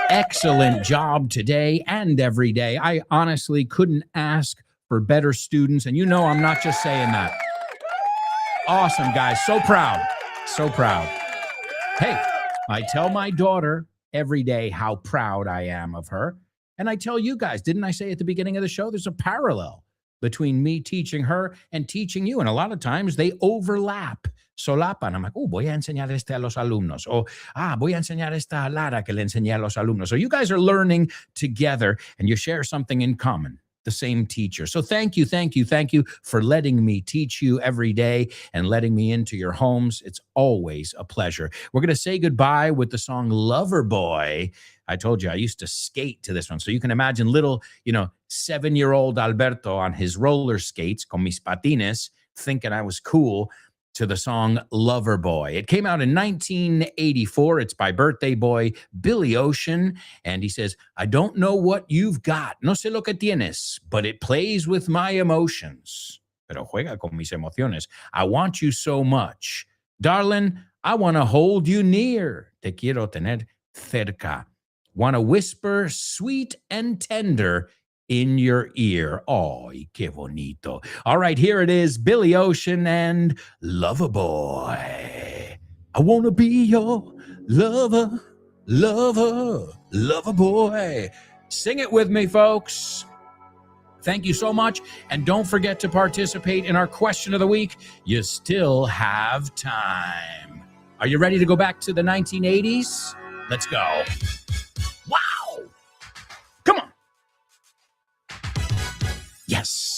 Excellent job today and every day. I honestly couldn't ask for better students. And I'm not just saying that. Awesome, guys. So proud. So proud. Hey, I tell my daughter every day how proud I am of her. And I tell you guys, didn't I say at the beginning of the show, there's a parallel between me teaching her and teaching you. And a lot of times they overlap, solapan. I'm like, voy a enseñar este a los alumnos. O, voy a enseñar esta a Lara que le enseñé a los alumnos. So you guys are learning together and you share something in common. The same teacher. So thank you for letting me teach you every day and letting me into your homes. It's always a pleasure. We're going to say goodbye with the song Lover Boy. I told you I used to skate to this one. So you can imagine little, 7-year-old Alberto on his roller skates con mis patines thinking I was cool to the song Lover Boy. It came out in 1984. It's by birthday boy Billy Ocean. And he says, I don't know what you've got. No sé lo que tienes, but it plays with my emotions. pero juega con mis emociones. I want you so much. Darling, I want to hold you near. Te quiero tener cerca. Want to whisper sweet and tender in your ear. Ay, qué bonito. All right, here it is, Billy Ocean and Loverboy. I want to be your lover, lover boy. Sing it with me, folks. Thank you so much. And don't forget to participate in our question of the week. You still have time. Are you ready to go back to the 1980s? Let's go. Wow. Come on. Yes.